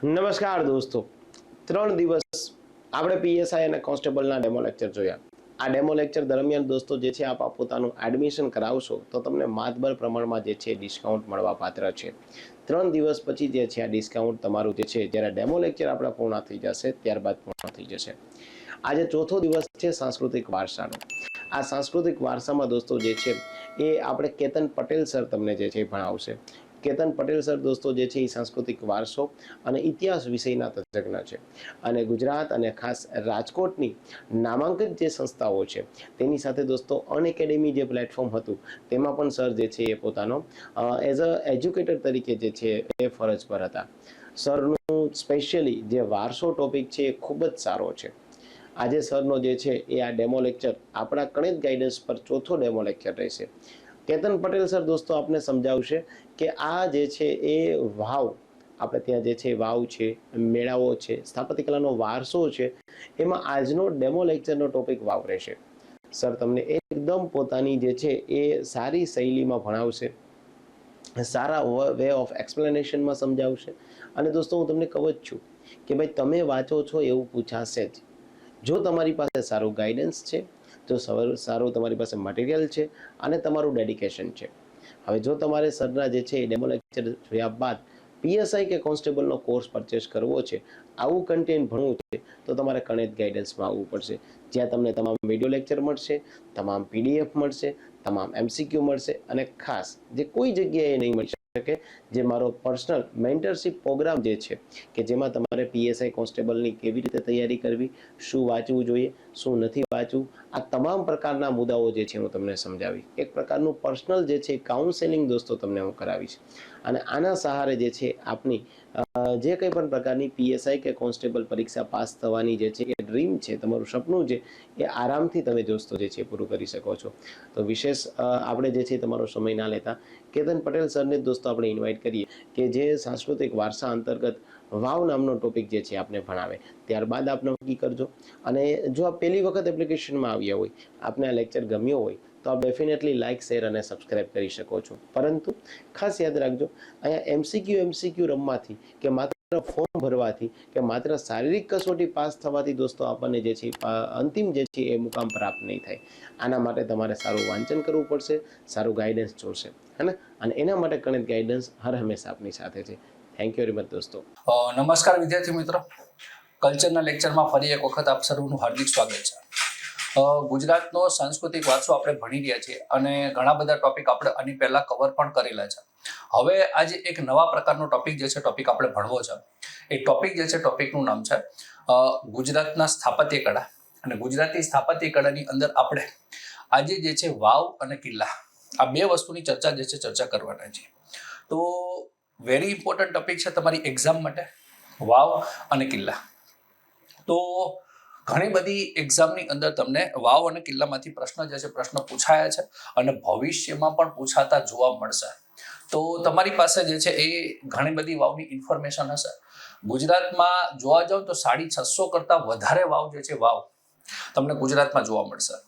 નમસ્કાર દોસ્તો, 3 દિવસ આપણે પીએસઆઈ અને કોન્સ્ટેબલના ડેમો લેક્ચર જોયા. આ ડેમો લેક્ચર દરમિયાન દોસ્તો જે છે આપ પોતાનું એડમિશન કરાવશો તો તમને માતબર પ્રમાણમાં જે છે ડિસ્કાઉન્ટ મળવા પાત્ર છે. 3 દિવસ પછી જે છે આ ડિસ્કાઉન્ટ તમારું જે છે જ્યારે ડેમો લેક્ચર આપણા પૂર્ણ થઈ જશે ત્યારબાદ પૂર્ણ થઈ જશે. આજે ચોથો દિવસ છે સાંસ્કૃતિક વારસાનો. આ સાંસ્કૃતિક વારસામાં દોસ્તો જે છે એ આપણે કેતન પટેલ સર તમને જે છે ભણાવશે. કેતન પટેલ સર દોસ્તો જે છે એ સાંસ્કૃતિક વારસો અને ઇતિહાસ વિષયના તજજ્ઞ છે અને ગુજરાત અને ખાસ રાજકોટની નામાંકિત જે સંસ્થાઓ છે તેની સાથે દોસ્તો અનએકેડમી જે પ્લેટફોર્મ હતું તેમાં પણ સર જે છે એ પોતાનો એઝ અ એજ્યુકેટર તરીકે જે છે એ ફરજ પર હતા. સરનું સ્પેશિયલી જે વારસો ટોપિક છે એ ખૂબ જ સારો છે. આજે સરનો જે છે એ આ ડેમો લેક્ચર આપણા ગણિત ગાઈડન્સ પર ચોથો ડેમો લેક્ચર રહેશે. કેતન પટેલ સર દોસ્તો આપને સમજાવશે કે આ જે છે એ વાવ આપણે ત્યાં જે છે વાવ છે, મેળાઓ છે, સ્થાપત્ય કલાનો વારસો છે, એમાં આજનો ડેમો લેક્ચરનો ટોપિક વાવ રહેશે. સર તમને એકદમ પોતાની જે છે એ સારી શૈલીમાં ભણાવશે, સારા વે ઓફ એક્સપ્લેનેશનમાં સમજાવશે. અને દોસ્તો હું તમને કહું જ છું કે ભાઈ તમે વાંચો છો એવું પૂછાશે જ. જો તમારી પાસે સારું ગાઈડન્સ છે, જો સારું તમારી પાસે મટીરિયલ છે અને તમારું ડેડિકેશન છે. હવે જો તમારે સરના જે છે એ ડેમો લેક્ચર જોયા બાદ પીએસઆઈ કે કોન્સ્ટેબલનો કોર્સ પરચેસ કરવો છે, આવું કન્ટેન્ટ ભણવું છે, તો તમારે ગણિત ગાઈડન્સમાં આવવું પડશે, જ્યાં તમને તમામ વિડીયો લેક્ચર મળશે, તમામ પીડીએફ મળશે, તમામ એમસીક્યુ મળશે અને ખાસ જે કોઈ જગ્યાએ નહીં મળી શકે જે મારો પર્સનલ મેન્ટરશિપ પ્રોગ્રામ જે છે કે જેમાં તમારે પીએસઆઈ કોન્સ્ટેબલની કેવી રીતે તૈયારી કરવી, શું વાંચવું જોઈએ, શું નથી વાંચવું, આ તમામ પ્રકારના મુદ્દાઓ જે છે હું તમને સમજાવીશ. એક પ્રકારનું પર્સનલ જે છે કાઉન્સેલિંગ દોસ્તો તમને હું કરાવીશ. અને આના સહારે જે છે આપની જે કંઈ પણ પ્રકારની પીએસઆઈ કે કોન્સ્ટેબલ પરીક્ષા પાસ થવાની જે છે એ ડ્રીમ છે, તમારું સપનું છે, એ આરામથી તમે દોસ્તો જે છે પૂરું કરી શકો છો. તો વિશેષ આપણે જે છે તમારો સમય ના લેતા કેતન પટેલ સરને દોસ્તો આપણે ઇન્વાઇટ કરીએ કે જે સાંસ્કૃતિક વારસા અંતર્ગત વાવ નામનો ટોપિક જે છે આપને ભણાવે. ત્યારબાદ આપ નક્કી કરજો. અને જો આપ પહેલી વખત એપ્લિકેશનમાં આવ્યા હોય, આપને આ લેક્ચર ગમ્યો હોય તો આપ ડેફિનેટલી લાઇક, શેર અને સબસ્ક્રાઇબ કરી શકો છો. પરંતુ ખાસ યાદ રાખજો, અહીંયા એમસીક્યુ રમવાથી કે માત્ર ફોર્મ ભરવાથી કે માત્ર શારીરિક કસોટી પાસ થવાથી દોસ્તો આપણને જે છે અંતિમ જે છે એ મુકામ પ્રાપ્ત નહીં થાય. આના માટે તમારે સારું વાંચન કરવું પડશે, સારું ગાઈડન્સ જોશે, હે ને? અને એના માટે ગણિત ગાઈડન્સ હર હંમેશા આપની સાથે છે. થેન્ક યુ વેરી મચ દોસ્તો. નમસ્કાર વિદ્યાર્થી મિત્રો, કલ્ચરના લેક્ચરમાં ફરી એક વખત આપ સર્વનું હાર્દિક સ્વાગત છે. ગુજરાતનો સાંસ્કૃતિક વારસો આપણે ભણી રહ્યા છીએ અને ઘણા બધા ટોપિક આપણે આની પહેલા કવર પણ કરેલા છે. હવે આજે એક નવા પ્રકારનો ટોપિક જે છે ટોપિક આપણે ભણવો છે. એ ટોપિક જે છે ટોપિકનું નામ છે ગુજરાતના સ્થાપત્ય કળા. અને ગુજરાતી સ્થાપત્ય કળાની અંદર આપણે આજે જે છે વાવ અને કિલ્લા, આ બે વસ્તુની ચર્ચા કરવાના છે. તો વેરી ઇમ્પોર્ટન્ટ ટોપિક છે તમારી એક્ઝામ માટે, વાવ અને કિલ્લા. તો ઘણી બધી એક્ઝામની અંદર તમને વાવ અને કિલ્લામાંથી પ્રશ્ન જે છે પ્રશ્ન પૂછાયા છે અને ભવિષ્યમાં પણ પૂછાતા જોવા મળશે. તો તમારી પાસે જે છે એ ઘણી બધી વાવની ઇન્ફોર્મેશન હશે. ગુજરાતમાં જોવા જાવ તો 650 કરતા વધારે વાવ જે છે વાવ તમને ગુજરાતમાં જોવા મળશે.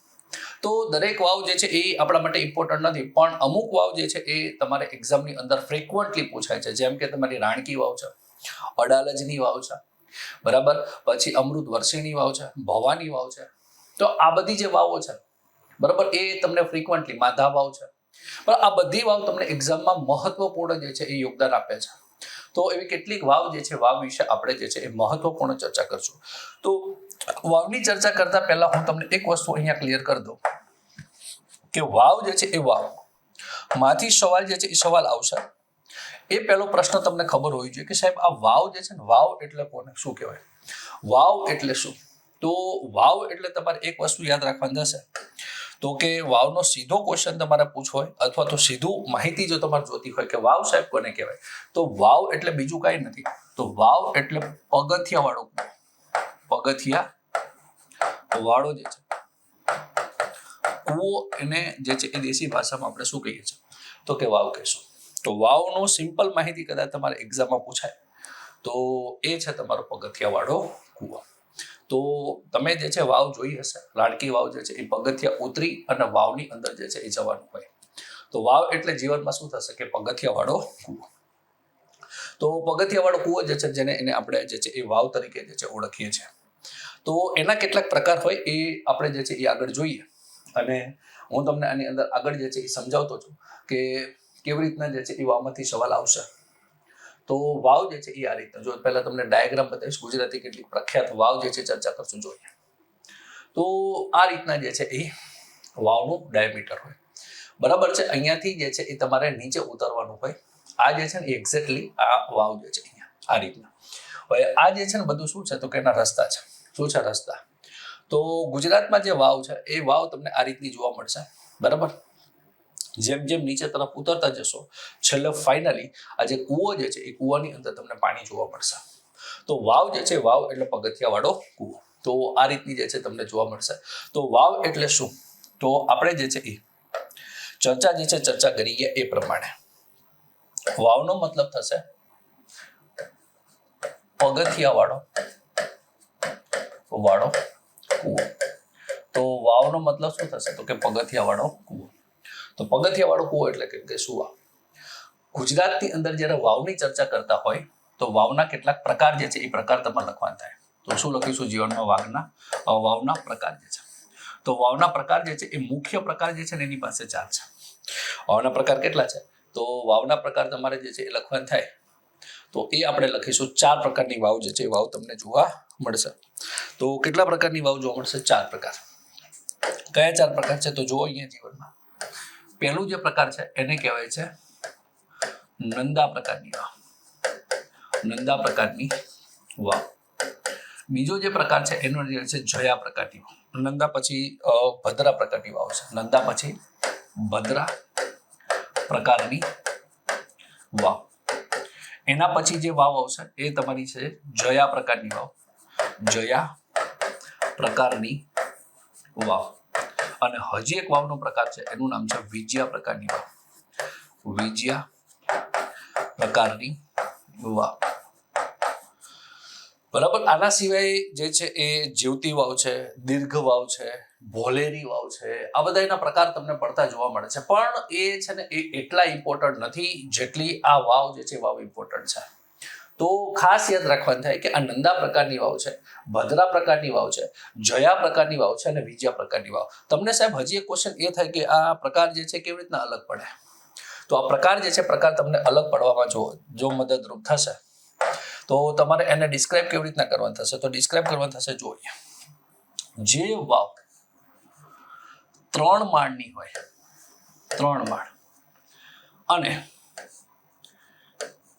તો દરેક વાવ જે છે એ આપણા માટે ઇમ્પોર્ટન્ટ નથી, પણ અમુક વાવ જે છે એ તમારે એક્ઝામની અંદર ફ્રિકવન્ટલી પૂછાય છે. જેમ કે તમારી રાણકી વાવ છે, અડાલજની વાવ છે, બરાબર, પછી અમૃત વર્ષીની વાવ છે, ભવાની વાવ છે. તો આ બધી જે વાવો છે, બરાબર, એ તમને ફ્રિકવન્ટલી, માધા વાવ છે, પણ આ બધી વાવ તમને એક્ઝામમાં મહત્વપૂર્ણ જે છે એ યોગદાન આપે છે. તો એવી કેટલીક વાવ જે છે વાવ વિશે આપણે જે છે એ મહત્વપૂર્ણ ચર્ચા કરશું. તો વાવની ચર્ચા કરતા પહેલા હું તમને એક વસ્તુ અહીંયા ક્લિયર કરી દઉં કે વાવ જે છે એ વાવ માંથી સવાલ જે છે એ સવાલ આવશે. એ પહેલો પ્રશ્ન તમને ખબર હોવી જોઈએ કે સાહેબ આ વાવ જે છે ને, વાવ એટલે કોને શું કહેવાય, વાવ એટલે શું? તો વાવ એટલે તમારે એક વસ્તુ યાદ રાખવાની થશે તો કે વાવનો સીધો ક્વેશ્ચન તમારે પૂછવો હોય અથવા તો સીધું માહિતી જો તમારે જોતી હોય કે વાવ સાહેબ કોને કહેવાય, તો વાવ એટલે બીજું કાંઈ નથી. તો વાવ એટલે પગથિયા વાળો જે છે કૂવો, એને જે છે એ દેશી ભાષામાં આપણે શું કહીએ છીએ તો કે વાવ કહેશું. તો વાવનો સિમ્પલ માહિતી કદાચ તમારે એક્ઝામમાં પૂછાય તો એ છે તમારો પગથિયા વાળો કૂવો. તો તમે જે છે વાવ જોઈ હશે, રાણકી વાવ જે છે એ પગથિયા ઉતરી અને વાવની અંદર જે છે એ જવાનું હોય. તો વાવ એટલે જીવનમાં શું થશે કે પગથિયા વાળો કૂવો. તો પગથિયાવાળો કૂવો જે છે જેને એને આપણે જે છે એ વાવ તરીકે જે છે ઓળખીએ છીએ. તો એના કેટલાક પ્રકાર હોય એ આપણે જે છે એ આગળ જોઈએ, અને હું તમને આની અંદર આગળ જે છે એ સમજાવતો છું કે કેવી રીતના જે છે એ વાવમાંથી સવાલ આવશે. તો વાવ જે છે એ આ રીતના, જો પહેલા તમને ડાયાગ્રામ બતાવીશ, ગુજરાતી કેટલીક પ્રખ્યાત વાવ જે છે ચર્ચા કરશું. જોઈએ તો આ રીતના જે છે એ વાવનું ડાયામીટર હોય, બરાબર છે. અહીંયાથી જે છે એ તમારે નીચે ઉતરવાનું હોય. આ જે છે ને એક્ઝેક્ટલી આ વાવ જે છે અહીંયા આ રીતના. હવે આ જે છે ને બધું શું છે તો કે એના રસ્તા છે. શું છે રસ્તા? તો ગુજરાતમાં જે વાવ છે એ વાવ તમને આ રીતની જોવા મળશે, બરાબર. જેમ જેમ નીચે તરફ ઉતરતા જશો, છેલ્લે ફાઇનલી આ જે કૂવો જે છે એ કૂવાની અંદર તમને પાણી જોવા મળશે. તો વાવ જે છે, વાવ એટલે પગથિયાવાળો કૂવો. તો આ રીતની જે છે તમને જોવા મળશે. તો વાવ એટલે શું? તો આપણે જે છે એ ચર્ચા કરી ગયા એ પ્રમાણે વાવનો મતલબ થશે પગથિયાવાળો કૂવો. તો વાવનો મતલબ શું થશે તો કે પગથિયાવાળો કૂવો. તો પગથિયાવાળો કૂવો એટલે કે શું? વાવ. ગુજરાતની અંદર જ્યારે વાવની ચર્ચા કરતા હોય તો વાવના કેટલાક પ્રકાર જે છે એ પ્રકાર તમારે લખવાના થાય. તો શું લખીશું? જીવનમાં વાવના પ્રકાર જે છે. તો વાવના પ્રકાર જે છે એ મુખ્ય પ્રકાર જે છે ને એની પાસે 4 છે. વાવના પ્રકાર કેટલા છે? તો વાવના પ્રકાર તમારે જે છે એ લખવાના થાય. તો એ આપણે લખીશું 4 પ્રકારની વાવ જે છે એ વાવ તમને જોવા મળશે. તો કેટલા પ્રકારની વાવ જોવા મળશે? 4 પ્રકાર. કયા 4 પ્રકાર છે? તો જુઓ અહીંયા જીવનમાં પહેલું જે પ્રકાર છે એને કહેવાય છે નંદા પ્રકારની વાવ. નંદા પ્રકારની વાવ. બીજો જે પ્રકાર છે એનો છે જયા પ્રકારની વાવ. નંદા પછી ભદ્રા પ્રકારની વાવ છે. નંદા પછી ભદ્રા પ્રકારની વાવ. એના પછી જે વાવ આવશે એ તમારી છે જયા પ્રકારની વાવ. જયા પ્રકારની વાવ. અને હજી એક વાવનો પ્રકાર છે એનું નામ છે વિજયા પ્રકારની વાવ. વિજયા પ્રકારની વાવ. બરાબર. આના સિવાય જે છે એ જીવતી વાવ છે, દીર્ઘ વાવ છે, ભોલેરી વાવ છે. આ બધા એના પ્રકાર તમને પડતા જોવા મળે છે, પણ એ છે ને એ એટલા ઇમ્પોર્ટન્ટ નથી જેટલી આ વાવ જે છે વાવ ઇમ્પોર્ટન્ટ છે. તો ખાસ યાદ રાખવાનું થાય કે આ નંદા પ્રકારની વાવ છે, ભદ્રા પ્રકારની વાવ છે, જયા પ્રકારની વાવ છે અને વિજયા પ્રકારની વાવ. તમને સાહેબ હજી એક ક્વેશ્ચન એ થાય કે આ પ્રકાર જે છે કેવી રીતના અલગ પડે? તો આ પ્રકાર જે છે પ્રકાર તમને અલગ પડવામાં જો મદદરૂપ થશે તો તમારે એને ડિસ્ક્રાઇબ કેવી રીતના કરવાનું થશે? તો ડિસ્ક્રાઇબ કરવાનું થશે જોઈએ જે વાવ 3 માળની હોય, 3 માળ, અને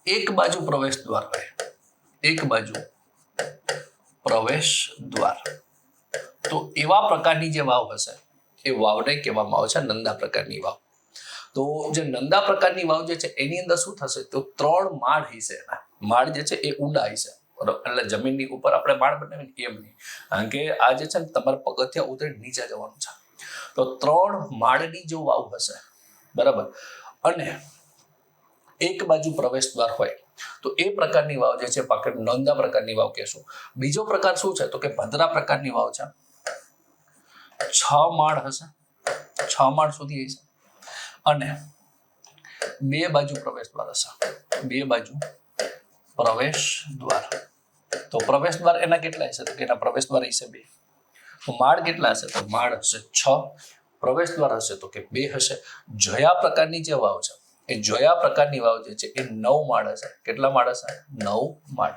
એક બાજુ પ્રવેશ દ્વાર હોય, એક બાજુ પ્રવેશ દ્વાર. તો એવા પ્રકારની જે વાવ હશે એ વાવને કહેવામાં આવે છે નંદા પ્રકારની વાવ. તો જે નંદા પ્રકારની વાવ જે છે એની અંદર શું થશે તો 3 માળ હશે. એના માળ જે છે એ ઊંડા હશે, એટલે જમીનની ઉપર આપણે માળ બનાવીને એમ નહીં, કારણ કે આ જે છે ને તમારે પગથિયા ઉતરી નીચે જવાનું છે. તો 3 માળની જો વાવ હશે, બરાબર, અને એક બાજુ પ્રવેશ દ્વાર હોય તો એ પ્રકારની વાવ જે છે નંદા પ્રકારની વાવ કહેશું. બીજો પ્રકાર શું છે તો કે ભદ્રા પ્રકારની વાવ છે. 6 માળ હશે, 6 માળ સુધી હશે, અને 2 બાજુ પ્રવેશ દ્વાર હશે, 2 બાજુ પ્રવેશ દ્વાર. તો પ્રવેશ દ્વાર એના કેટલા હશે તો કે એના પ્રવેશ દ્વાર હશે 2. તો માળ કેટલા હશે તો માળ હશે 6, પ્રવેશ દ્વાર હશે તો કે 2 હશે. જયા પ્રકારની જે વાવ છે એ જયા પ્રકારની વાવ જે છે એ 9 માળ હશે. કેટલા માળ હશે? 9 માળ.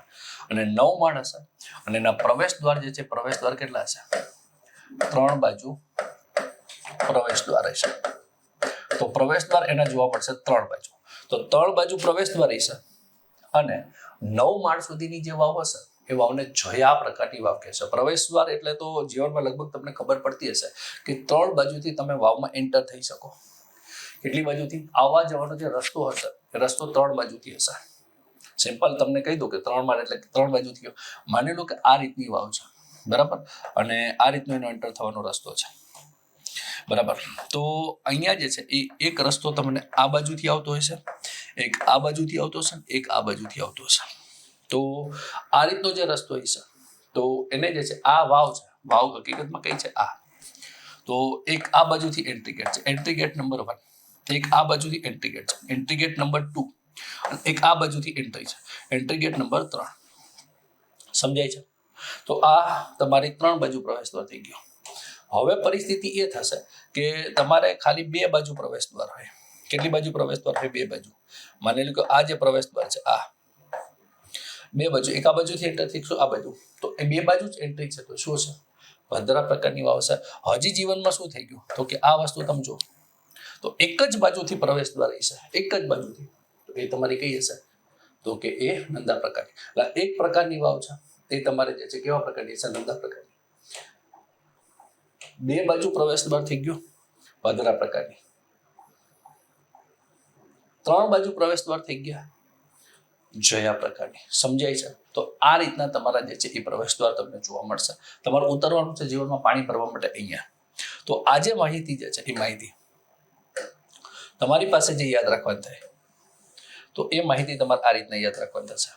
અને 9 માળ હશે અને એના પ્રવેશ દ્વાર જે છે પ્રવેશ દ્વાર કેટલા હશે? 3 બાજુ પ્રવેશ દ્વાર હશે. તો પ્રવેશ દ્વાર એના જોવા મળશે 3 બાજુ. તો 3 બાજુ પ્રવેશ દ્વાર હશે અને 9 માળ સુધીની જે વાવ હશે એ વાવને જયા પ્રકારની વાવ કહેશે. પ્રવેશ દ્વાર એટલે તો જીવનમાં લગભગ તમને ખબર પડતી હશે કે 3 બાજુથી તમે વાવમાં એન્ટર થઈ શકો. કેટલી બાજુથી? આવવા જવાનો જે રસ્તો હશે એ રસ્તો 3 બાજુથી હશે. સિમ્પલ તમને કહી દઉં કે 3 માળ એટલે 3 બાજુથી. માની લો કે આ રીતની વાવ છે, બરાબર, અને આ રીતનો એનો એન્ટર થવાનો રસ્તો છે, બરાબર. તો અહીંયા જે છે એ એક રસ્તો તમને આ બાજુથી આવતો હશે, એક આ બાજુથી આવતો હશે, એક આ બાજુથી આવતો હશે. તો આ રીતનો જે રસ્તો હશે તો એને જે છે આ વાવ છે, વાવ હકીકતમાં કઈ છે? આ. તો એક આ બાજુથી એન્ટ્રી ગેટ છે, એન્ટ્રી ગેટ નંબર 1. એક આ બાજુથી એન્ટ્રી ગેટ છે, એન્ટ્રી ગેટ નંબર 2. અને એક આ બાજુથી એન્ટ્રી છે, એન્ટ્રી ગેટ નંબર 3. સમજાય છે? તો આ તમારી 3 બાજુ પ્રવેશ દ્વાર થઈ ગયો. હવે પરિસ્થિતિ એ થશે કે તમારે ખાલી 2 બાજુ પ્રવેશ દ્વાર હોય. કેટલી બાજુ પ્રવેશ દ્વાર હોય? 2 બાજુ. માની લો કે આ જે પ્રવેશ દ્વાર છે આ 2 બાજુ, એક આ બાજુથી એન્ટર થઈશું આ બાજુ, તો એ 2 બાજુ જ એન્ટ્રી છે. તો શું છે? ભદ્રા પ્રકારની વાવ છે. હજી જીવનમાં શું થઈ ગયું તો કે આ વસ્તુ તમે જો તો એક જ બાજુથી પ્રવેશ દ્વાર છે, એક જ બાજુથી. તો એ તમારી કઈ હશે તો કે એ નંદા પ્રકારની. એટલે એક પ્રકારની વાવ છે એ તમારે જે છે કેવા પ્રકારની છે? નંદા પ્રકારની. 2 બાજુ પ્રવેશ દ્વાર થઈ ગયો ભદ્રા પ્રકારની, 3 બાજુ પ્રવેશ દ્વાર થઈ ગયા જયા પ્રકારની. સમજાય છે? તો આ રીતના તમારા જે છે એ પ્રવેશ દ્વાર તમને જોવા મળશે. તમારે ઉતરવાનું છે જીવનમાં પાણી ભરવા માટે અહીંયા. તો આ જે માહિતી જે છે એ માહિતી તમારી પાસે જે યાદ રાખવાની થાય, તો એ માહિતી તમારે આ રીતના યાદ રાખવાની થશે.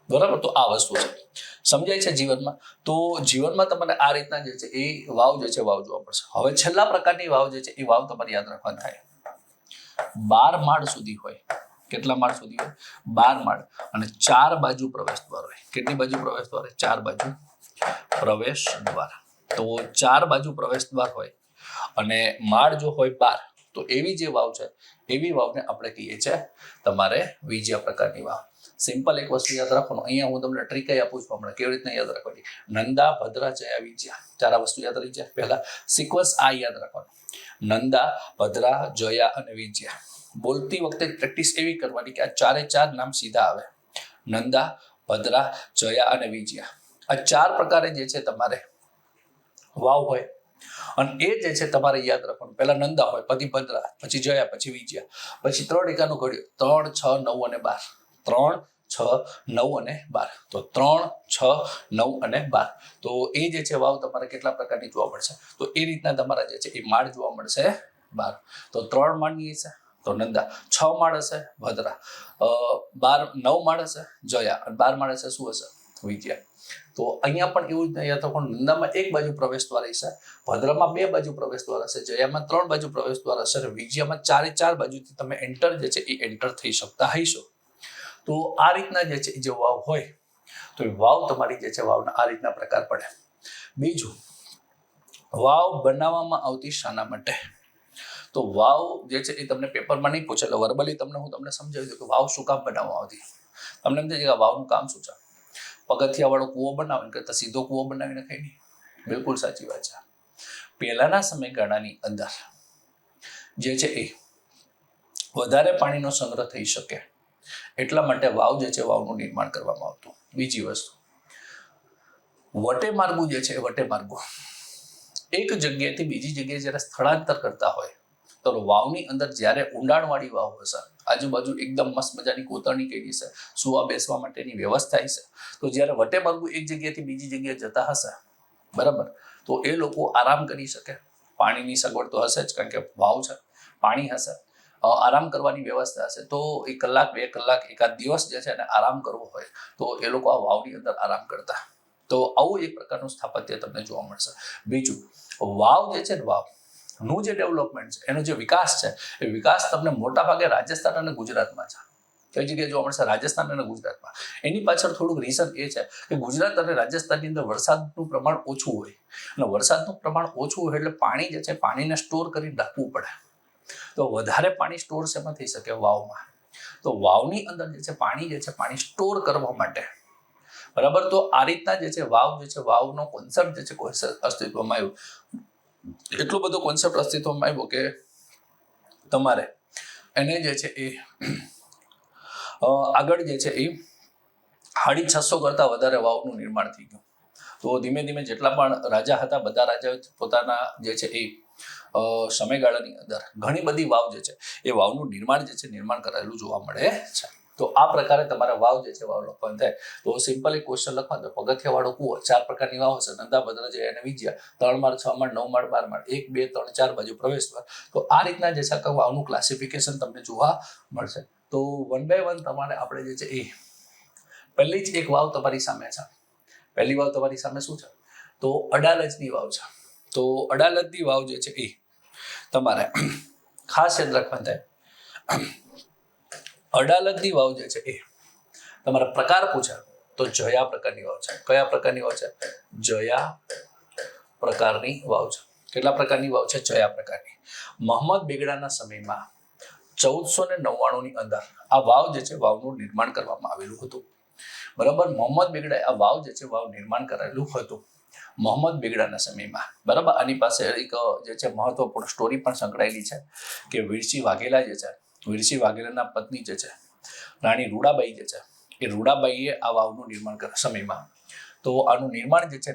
બરાબર? તો આ વસ્તુ છે. સમજાય છે જીવનમાં? તો જીવનમાં તમારે આ રીતના જે છે એ વાવ જે છે વાવ જોવા પડશે. હવે છેલ્લા પ્રકારની વાવ જે છે એ વાવ તમારે યાદ રાખવાની થાય. 12 માળ સુધી હોય. કેટલા માળ સુધી હોય? 12 માળ. અને 4 બાજુ પ્રવેશ દ્વાર હોય. કેટલી બાજુ પ્રવેશ દ્વાર હોય? 4 બાજુ પ્રવેશ દ્વાર. તો 4 બાજુ પ્રવેશ દ્વાર હોય અને માળ જો હોય 12, તો એવી જે વાવ છે એવી વાવને આપણે કહીએ છીએ તમારે વિજયા પ્રકારની વાવ. સિમ્પલ એક વસ્તુ યાદ રાખવાનું. અહીંયા હું તમને ટ્રીક આપું છું હમણાં કેવી રીતના યાદ રાખવાની. નંદા, ભદ્રા, જયા, વિજયા. 4 વસ્તુ યાદ રહી જાય. પહેલા સિક્વન્સ આ યાદ રાખવાનું. નંદા, ભદ્રા, જયા અને વિજયા. બોલતી વખતે પ્રેક્ટિસ એવી કરવાની કે આ 4 નામ સીધા આવે. નંદા, ભદ્રા, જયા અને વિજયા. આ 4 પ્રકારે જે છે તમારે વાવ હોય અને એ જે છે તમારે યાદ રાખવાનું. પહેલા નંદા હોય, પછી ભદ્રા, પછી જયા, પછી વિજયા, પછી 3 એકાનું ઘડ્યું 3, 6, 9 અને 12. 3, 6, 9 અને 12. તો 3, 6, 9 અને 12. તો એ જે છે વાવ તમારે કેટલા પ્રકારની જોવા મળશે? તો એ રીતના તમારા જે છે એ માળ જોવા મળશે 12. તો 3 માળની હશે તો નંદા, 6 માળ હશે ભદ્રા, 9 માળ હશે જયા અને 12 માળ હશે શું હશે? વિજયા. તો અહીંયા પણ એવું જ યાદ રાખવાનું. નંદામાં 1 બાજુ પ્રવેશ દ્વાર હશે, ભદ્રામાં 2 બાજુ પ્રવેશ દ્વાર હશે, જયામાં 3 બાજુ પ્રવેશ દ્વાર હશે અને વિજયામાં 4 બાજુથી તમે એન્ટર જે છે એ એન્ટર થઈ શકતા હશો. તો આ રીતના જે છે જે વાવ હોય તો એ વાવ તમારી જે છે વાવના આ રીતના પ્રકાર પડે. બીજું, વાવ બનાવવામાં આવતી શાના માટે? તો વાવ જે છે એ તમને પેપરમાં નહીં પૂછે એટલે વર્બલી હું તમને સમજાવી દઉં કે વાવ શું કામ બનાવવામાં આવતી. તમને એમ થાય કે વાવનું કામ શું છે? પગથિયા વાળો કૂવો બનાવે કરતા સીધો કૂવો બનાવીને ખાઈ નહીં. બિલકુલ સાચી વાત છે. પહેલાના સમયગાળાની અંદર જે છે એ વધારે પાણીનો સંગ્રહ થઈ શકે એટલા માટે વાવ જે છે વાવનું નિર્માણ કરવામાં આવતું. બીજી વસ્તુ, વટે માર્ગો જે છે વટે માર્ગો એક જગ્યાએથી બીજી જગ્યાએ જ્યારે સ્થળાંતર કરતા હોય તો વાવની અંદર જ્યારે ઊંડાણવાળી વાવ હશે, આજુબાજુ એકદમ મસ્ત મજાની કોતરણી કરી છે, સુવા બેસવા માટેની વ્યવસ્થા છે, તો જ્યારે વટે માર્ગો એક જગ્યાએથી બીજી જગ્યાએ જતા હશે બરાબર, તો એ લોકો આરામ કરી શકે. પાણીની સગવડ તો હશે જ કારણ કે વાવ છે, પાણી હશે, આરામ કરવાની વ્યવસ્થા હશે. તો 1 કલાક 2 કલાક એકાદ દિવસ જે છે એને આરામ કરવો હોય તો એ લોકો આ વાવની અંદર આરામ કરતા. તો આવું એક પ્રકારનું સ્થાપત્ય તમને જોવા મળશે. બીજું, વાવ જે છે ને વાવનું જે ડેવલપમેન્ટ છે એનો જે વિકાસ છે એ વિકાસ તમને મોટા ભાગે રાજસ્થાન અને ગુજરાતમાં છે. કઈ જગ્યાએ જોવા મળશે? રાજસ્થાન અને ગુજરાતમાં. એની પાછળ થોડુંક રીઝન એ છે કે ગુજરાત અને રાજસ્થાનની અંદર વરસાદનું પ્રમાણ ઓછું હોય અને વરસાદનું પ્રમાણ ઓછું હોય એટલે પાણી જે છે પાણીને સ્ટોર કરી રાખવું પડે. તો વધારે પાણી સ્ટોર શેમાં થઈ શકે? વાવમાં. તો વાવની અંદર જે છે પાણી સ્ટોર કરવા માટે બરાબર. તો આ રીતના જે છે વાવનો કોન્સેપ્ટ જે છે અસ્તિત્વમાં આવ્યો. એટલો બધો કોન્સેપ્ટ અસ્તિત્વમાં આવ્યો કે તમારે એને જે છે એ આગળ જે છે એ 650 કરતા વધારે વાવનું નિર્માણ થઈ ગયું. તો ધીમે ધીમે જેટલા પણ રાજા હતા બધા રાજાઓ પોતાના જે છે એ સમયગાળાની અંદર ઘણી બધી વાવ જે છે એ વાવનું નિર્માણ કરેલું જોવા મળે છે. તો આ પ્રકારે તમારા વાવ જે છે વાવ લખવાનું થાય તો સિમ્પલ એક ક્વેશ્ચન લખવાનું. પગથિયા વાળો કૂવો 4 પ્રકારની વાવ હશે, નંદા, ભદ્રા, જયા અને વિજયા, 3 માળ, 6 માળ, 9 માળ, 12 માળ, 1, 2, 3, 4 બાજુ પ્રવેશ દ્વાર. તો આ રીતના જે છે વાવનું ક્લાસિફિકેશન તમને જોવા મળશે. તો 1 by 1 તમારે આપણે જે છે એ પહેલી જ એક વાવ તમારી સામે છે. પહેલી વાવ તમારી સામે શું છે? તો અડાલજની વાવ છે. તો અડાલજની વાવ જે છે એ તમારે ખાસ યાદ રાખવાનું થાય. અડાલજની વાવ જે છે એ તમારા પ્રકાર પૂછે તો જયા પ્રકારની વાવ છે. કયા પ્રકારની વાવ છે? જયા પ્રકારની વાવ છે. કેટલા પ્રકારની વાવ છે? જયા પ્રકારની. મોહમ્મદ બેગડાના સમયમાં 1499 ની અંદર આ વાવ જે છે વાવનું નિર્માણ કરવામાં આવેલું હતું. બરાબર. મોહમ્મદ બેગડાએ આ વાવ જે છે વાવ નિર્માણ કરેલું હતું મોહમ્મદ બેગડાના સમયમાં. બરાબર. આની પાસે એક જે છે મહત્વપૂર્ણ સ્ટોરી પણ સંકળાયેલી છે કે વીરસિંહ વાઘેલા જે છે, વીરસિંહ વાઘેલાના પત્ની જે છે રાણી રૂડાબાઈ જે છે, એ રૂડાબાઈએ આ વાવનું નિર્માણ કર્યા સમયમાં. તો આનું નિર્માણ જે છે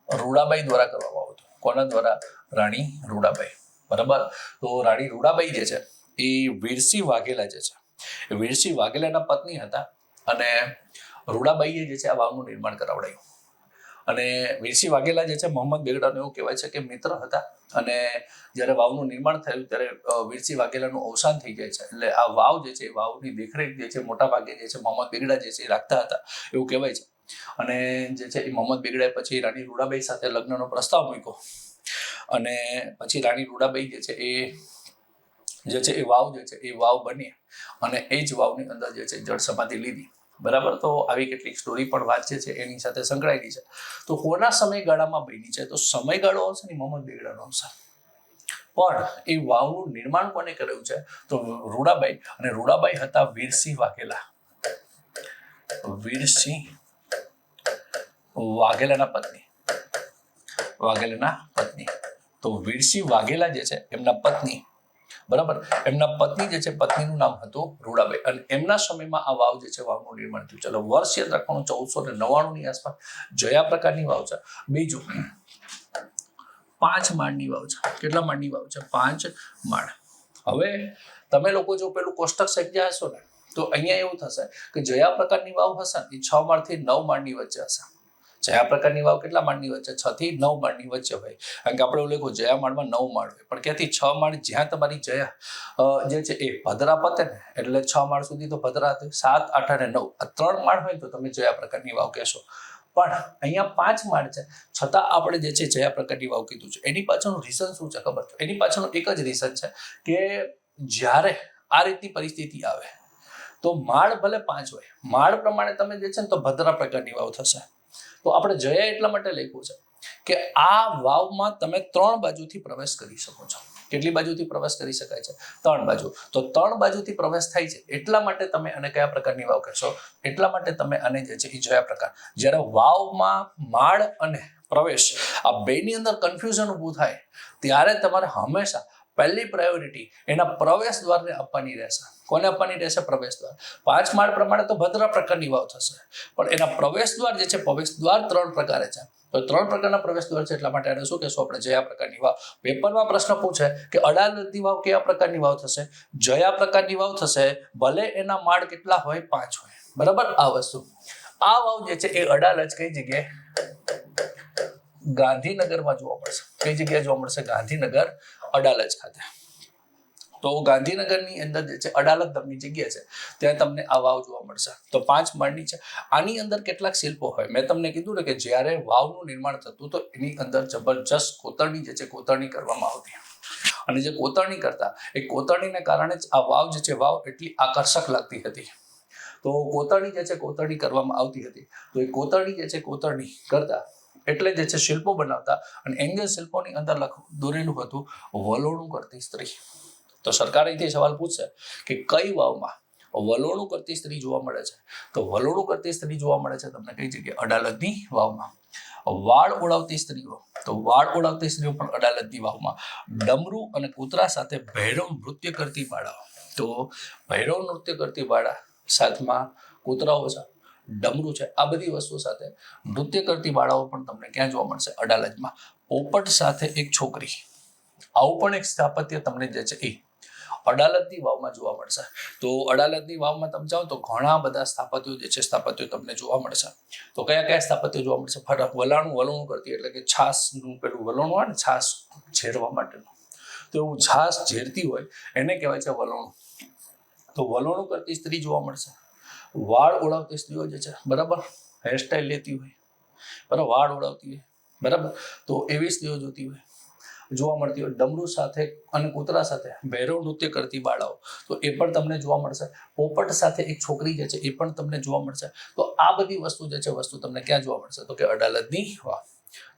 રૂડાબાઈ દ્વારા કરવામાં આવતું. કોના દ્વારા? રાણી રૂડાબાઈ. બરાબર. તો રાણી રૂડાબાઈ જે છે એ વીરસિંહ વાઘેલા જે છે એ વીરસિંહ વાઘેલાના પત્ની હતા અને રૂડાબાઈએ જે છે આ વાવનું નિર્માણ કરાવડાયું. અને વીરસિંહ વાઘેલા જે છે મોહમ્મદ બેગડાનો એવું કહેવાય છે કે મિત્ર હતા. અને જ્યારે વાવનું નિર્માણ થયું ત્યારે વીરસિંહ વાઘેલાનું અવસાન થઈ જાય છે. એટલે આ વાવ જે છે વાવની દેખરેખ જે છે મોટા ભાગે જે છે મોહમ્મદ બેગડા જે છે એ રાખતા હતા એવું કહેવાય છે. અને જે છે એ મોહમ્મદ બેગડાએ પછી રાણી રૂડાબાઈ સાથે લગ્નનો પ્રસ્તાવ મૂક્યો અને પછી રાણી રૂડાબાઈ જે છે એ વાવ જે છે એ વાવ બની અને એ જ વાવની અંદર જે છે જળ સમાધિ લીધી. બરાબર. તો આવી કેટલીક સ્ટોરી પણ વાંચે છે એની સાથે સંકળાયેલી છે. તો કોના સમયગાળામાં બની છે? તો સમયગાળો આવશે ને મોહમ્મદ બેગડાનો આવશે. પણ એ વાવનું નિર્માણ કોને કર્યું છે? તો રૂડાબાઈ. અને રૂડાબાઈ હતા વીરસિંહ વાઘેલા. વીરસિંહ વાઘેલાના પત્ની. વાઘેલાના પત્ની. તો વીરસિંહ વાઘેલા જે છે એમના પત્ની. બરાબર. એમના પત્ની જે છે પત્નીનું નામ હતું રૂડાબાઈ અને એમના સમયમાં આ વાવ જે છે વાવનું નિર્માણ થયું. ચલો વર્ષ યાદ રાખવાનું 1499 ની આસપાસ. જયા પ્રકારની વાવ છે. બીજું 5 માળની વાવ છે. કેટલા માળની વાવ છે? 5 માળ. હવે તમે લોકો જો પેલું કોષ્ટક શીખ્યા હશો ને તો અહીંયા એવું થશે કે જયા પ્રકારની વાવ હશે એ 6 માળથી 9 માળની વચ્ચે હશે. જયા પ્રકારની વાવ કેટલા માળની વચ્ચે? 6 થી 9 માળની વચ્ચે હોય. કારણ કે આપણે એવું લખ્યું જયા માળમાં 9 માળ હોય. પણ ક્યાંથી 6 માળ? જ્યાં તમારી જયા જે છે એ ભદ્રા પતે ને એટલે 6 માળ સુધી તો ભદ્રા હતી. 7, 8 અને 9 આ 3 માળ હોય તો તમે જયા પ્રકારની વાવ કહેશો. પણ અહીંયા 5 માળ છે છતાં આપણે જે છે જયા પ્રકારની વાવ કીધું છે. એની પાછળનું રીઝન શું છે ખબર છે? એની પાછળનું એક જ રીઝન છે કે જ્યારે આ રીતની પરિસ્થિતિ આવે તો માળ ભલે 5 હોય, માળ પ્રમાણે તમે જે છે ને તો ભદ્રા પ્રકારની વાવ થશે. તો આપણે જયા એટલા માટે લખ્યું છે કે આ વાવમાં તમે 3 બાજુથી પ્રવેશ કરી શકો છો. કેટલી બાજુથી પ્રવેશ કરી શકાય છે? 3 બાજુ. તો 3 બાજુથી પ્રવેશ થાય છે એટલા માટે તમે આને કયા પ્રકારની વાવ કહેશો? એટલા માટે તમે આને જે છે એ જયા પ્રકાર. જ્યારે વાવમાં માળ અને પ્રવેશ આ બેની અંદર કન્ફ્યુઝન ઊભું થાય ત્યારે તમારે હંમેશા પહેલી પ્રાયોરિટી એના પ્રવેશ દ્વારને આપવાની રહેશે. કોને આપવાની રહેશે? પ્રવેશ દ્વાર. 5 માળ પ્રમાણે તો ભદ્રા પ્રકારની વાવ થશે પણ એના પ્રવેશ દ્વાર જે છે પ્રવેશ દ્વાર 3 પ્રકારે છે. તો 3 પ્રકારના પ્રવેશ દ્વાર છે એટલા માટે એને શું કહેશું આપણે? જયા પ્રકારની વાવ. પેપરમાં પ્રશ્ન પૂછે કે અડાલજની વાવ કયા પ્રકારની વાવ થશે? જયા પ્રકારની વાવ થશે ભલે એના માળ કેટલા હોય? 5 હોય. બરાબર. આ વસ્તુ આ વાવ જે છે એ અડાલજ કઈ જગ્યાએ? ગાંધીનગરમાં જોવા મળશે. કઈ જગ્યાએ જોવા મળશે? ગાંધીનગર અડાલજ ખાતે. તો ગાંધીનગરની અંદર જે છે અડાલજ નામની જગ્યા છે ત્યાં તમને આ વાવ જોવા મળશે. તો 5 માળની છે. આની અંદર કેટલાક શિલ્પો હોય. મેં તમને કીધું ને કે જ્યારે વાવનું નિર્માણ થતું તો એની અંદર જબરજસ્ત કોતરણી જે છે કોતરણી કરવામાં આવતી. અને જે કોતરણી કરતા એ કોતરણીને કારણે જ આ વાવ જે છે વાવ એટલી આકર્ષક લાગતી હતી. તો કોતરણી જે છે કોતરણી કરવામાં આવતી હતી. તો એ કોતરણી જે છે કોતરણી કરતા એટલે જે છે શિલ્પો બનાવતા અને એંગલ શિલ્પોની અંદર દોરેલું હતું વલોણું કરતી સ્ત્રી. તો સરકાર અહીંથી સવાલ પૂછશે કે કઈ વાવમાં વલોણું કરતી સ્ત્રી જોવા મળે છે? તો વલોણું કરતી સ્ત્રી જોવા મળે છે તમને કઈ જગ્યાએ? અડાલજની વાવમાં. વાળ ઓળાવતી સ્ત્રીઓ, તો વાળ ઓળાવતી સ્ત્રીઓ પણ અડાલજની વાવમાં. ડમરૂ અને કૂતરા સાથે ભૈરવ નૃત્ય કરતી બાળાઓ. તો ભૈરવ નૃત્ય કરતી બાળા સાથમાં કૂતરાઓ છે, ડમરૂ છે, આ બધી વસ્તુઓ સાથે નૃત્ય કરતી બાળાઓ પણ તમને ક્યાં જોવા મળશે? અડાલજમાં. પોપટ સાથે એક છોકરી, આવું પણ એક સ્થાપત્ય તમને જે છે એ અડાલજની વાવમાં જોવા મળશે. તો અડાલજની વાવમાં તમે જાઓ તો ઘણા બધા સ્થાપત્યો જે છે સ્થાપત્યો તમને જોવા મળશે. તો કયા કયા સ્થાપત્યો જોવા મળશે? વલોણું કરતી એટલે કે છાસનું પેલું વલોણું હોય ને છાસ ઝેરવા માટેનું, તો એવું છાસ ઝેરતી હોય એને કહેવાય છે વલોણું. તો વલોણું કરતી સ્ત્રી જોવા મળશે. વાળ ઓળાવતી સ્ત્રીઓ જે છે બરાબર હેરસ્ટાઈલ લેતી હોય બરાબર, વાળ ઓળાવતી હોય, બરાબર. તો એવી સ્ત્રીઓ જોતી હોય જોવા મળતી હોય. ડમરૂ સાથે અને કૂતરા સાથે ભૈરવ નૃત્ય કરતી બાળાઓ, તો એ પણ તમને જોવા મળશે. પોપટ સાથે એક છોકરી જે છે એ પણ તમને જોવા મળશે. તો આ બધી વસ્તુ જે છે વસ્તુ તમને ક્યાં જોવા મળશે? તો કે અડાલજની વાવ.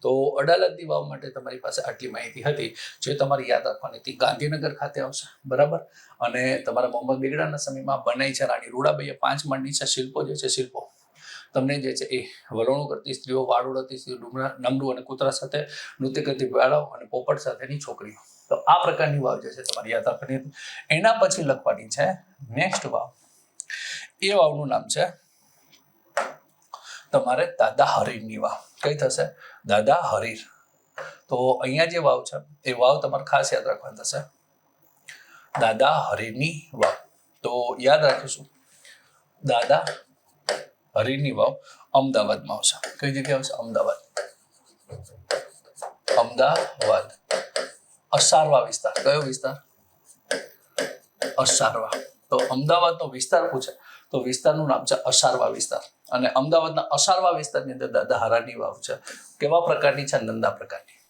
તો અડાલજની વાવ માટે તમારી પાસે આટલી માહિતી હતી, જે તમારી યાદ રાખવાની હતી. ગાંધીનગર ખાતે આવશે, બરાબર. અને તમારા મોહમ્મદ બેગડાના સમયમાં બનાવી છે રાણી રૂડાબાઈએ 5 માળની છે શિલ્પો જે છે શિલ્પો તમને જે છે એ વલોણું કરતી સ્ત્રીઓ, વાળ ઓળાવતી સ્ત્રીઓ, ડમરૂ અને કૂતરા સાથે નૃત્ય કરતી બાળાઓ અને પોપટ સાથેની છોકરીઓ. તો આ પ્રકારની વાવ જે છે તમારી યાદ રાખવાની હતી. એના પછી લખવાની છે નેક્સ્ટ વાવ. એ વાવનું નામ છે તમારે દાદા હરીરની વાવ. કઈ થશે? દાદા હરીર. તો અહીંયા જે વાવ છે એ વાવ તમારે ખાસ યાદ રાખવાની થશે દાદા હરીરની વાવ. તો યાદ રાખીશું દાદા હરીરની વાવ અમદાવાદમાં આવશે. કઈ જગ્યાએ આવશે? અમદાવાદ. અમદાવાદ અસારવા વિસ્તાર. કયો વિસ્તાર? અસારવા. તો અમદાવાદનો વિસ્તાર પૂછે તો વિસ્તારનું નામ છે અસારવા વિસ્તાર. અને અમદાવાદના અસારવા વિસ્તારની અંદર દાદા હરાની વાવ છે. કેવા પ્રકારની છે? નંદા પ્રકારની.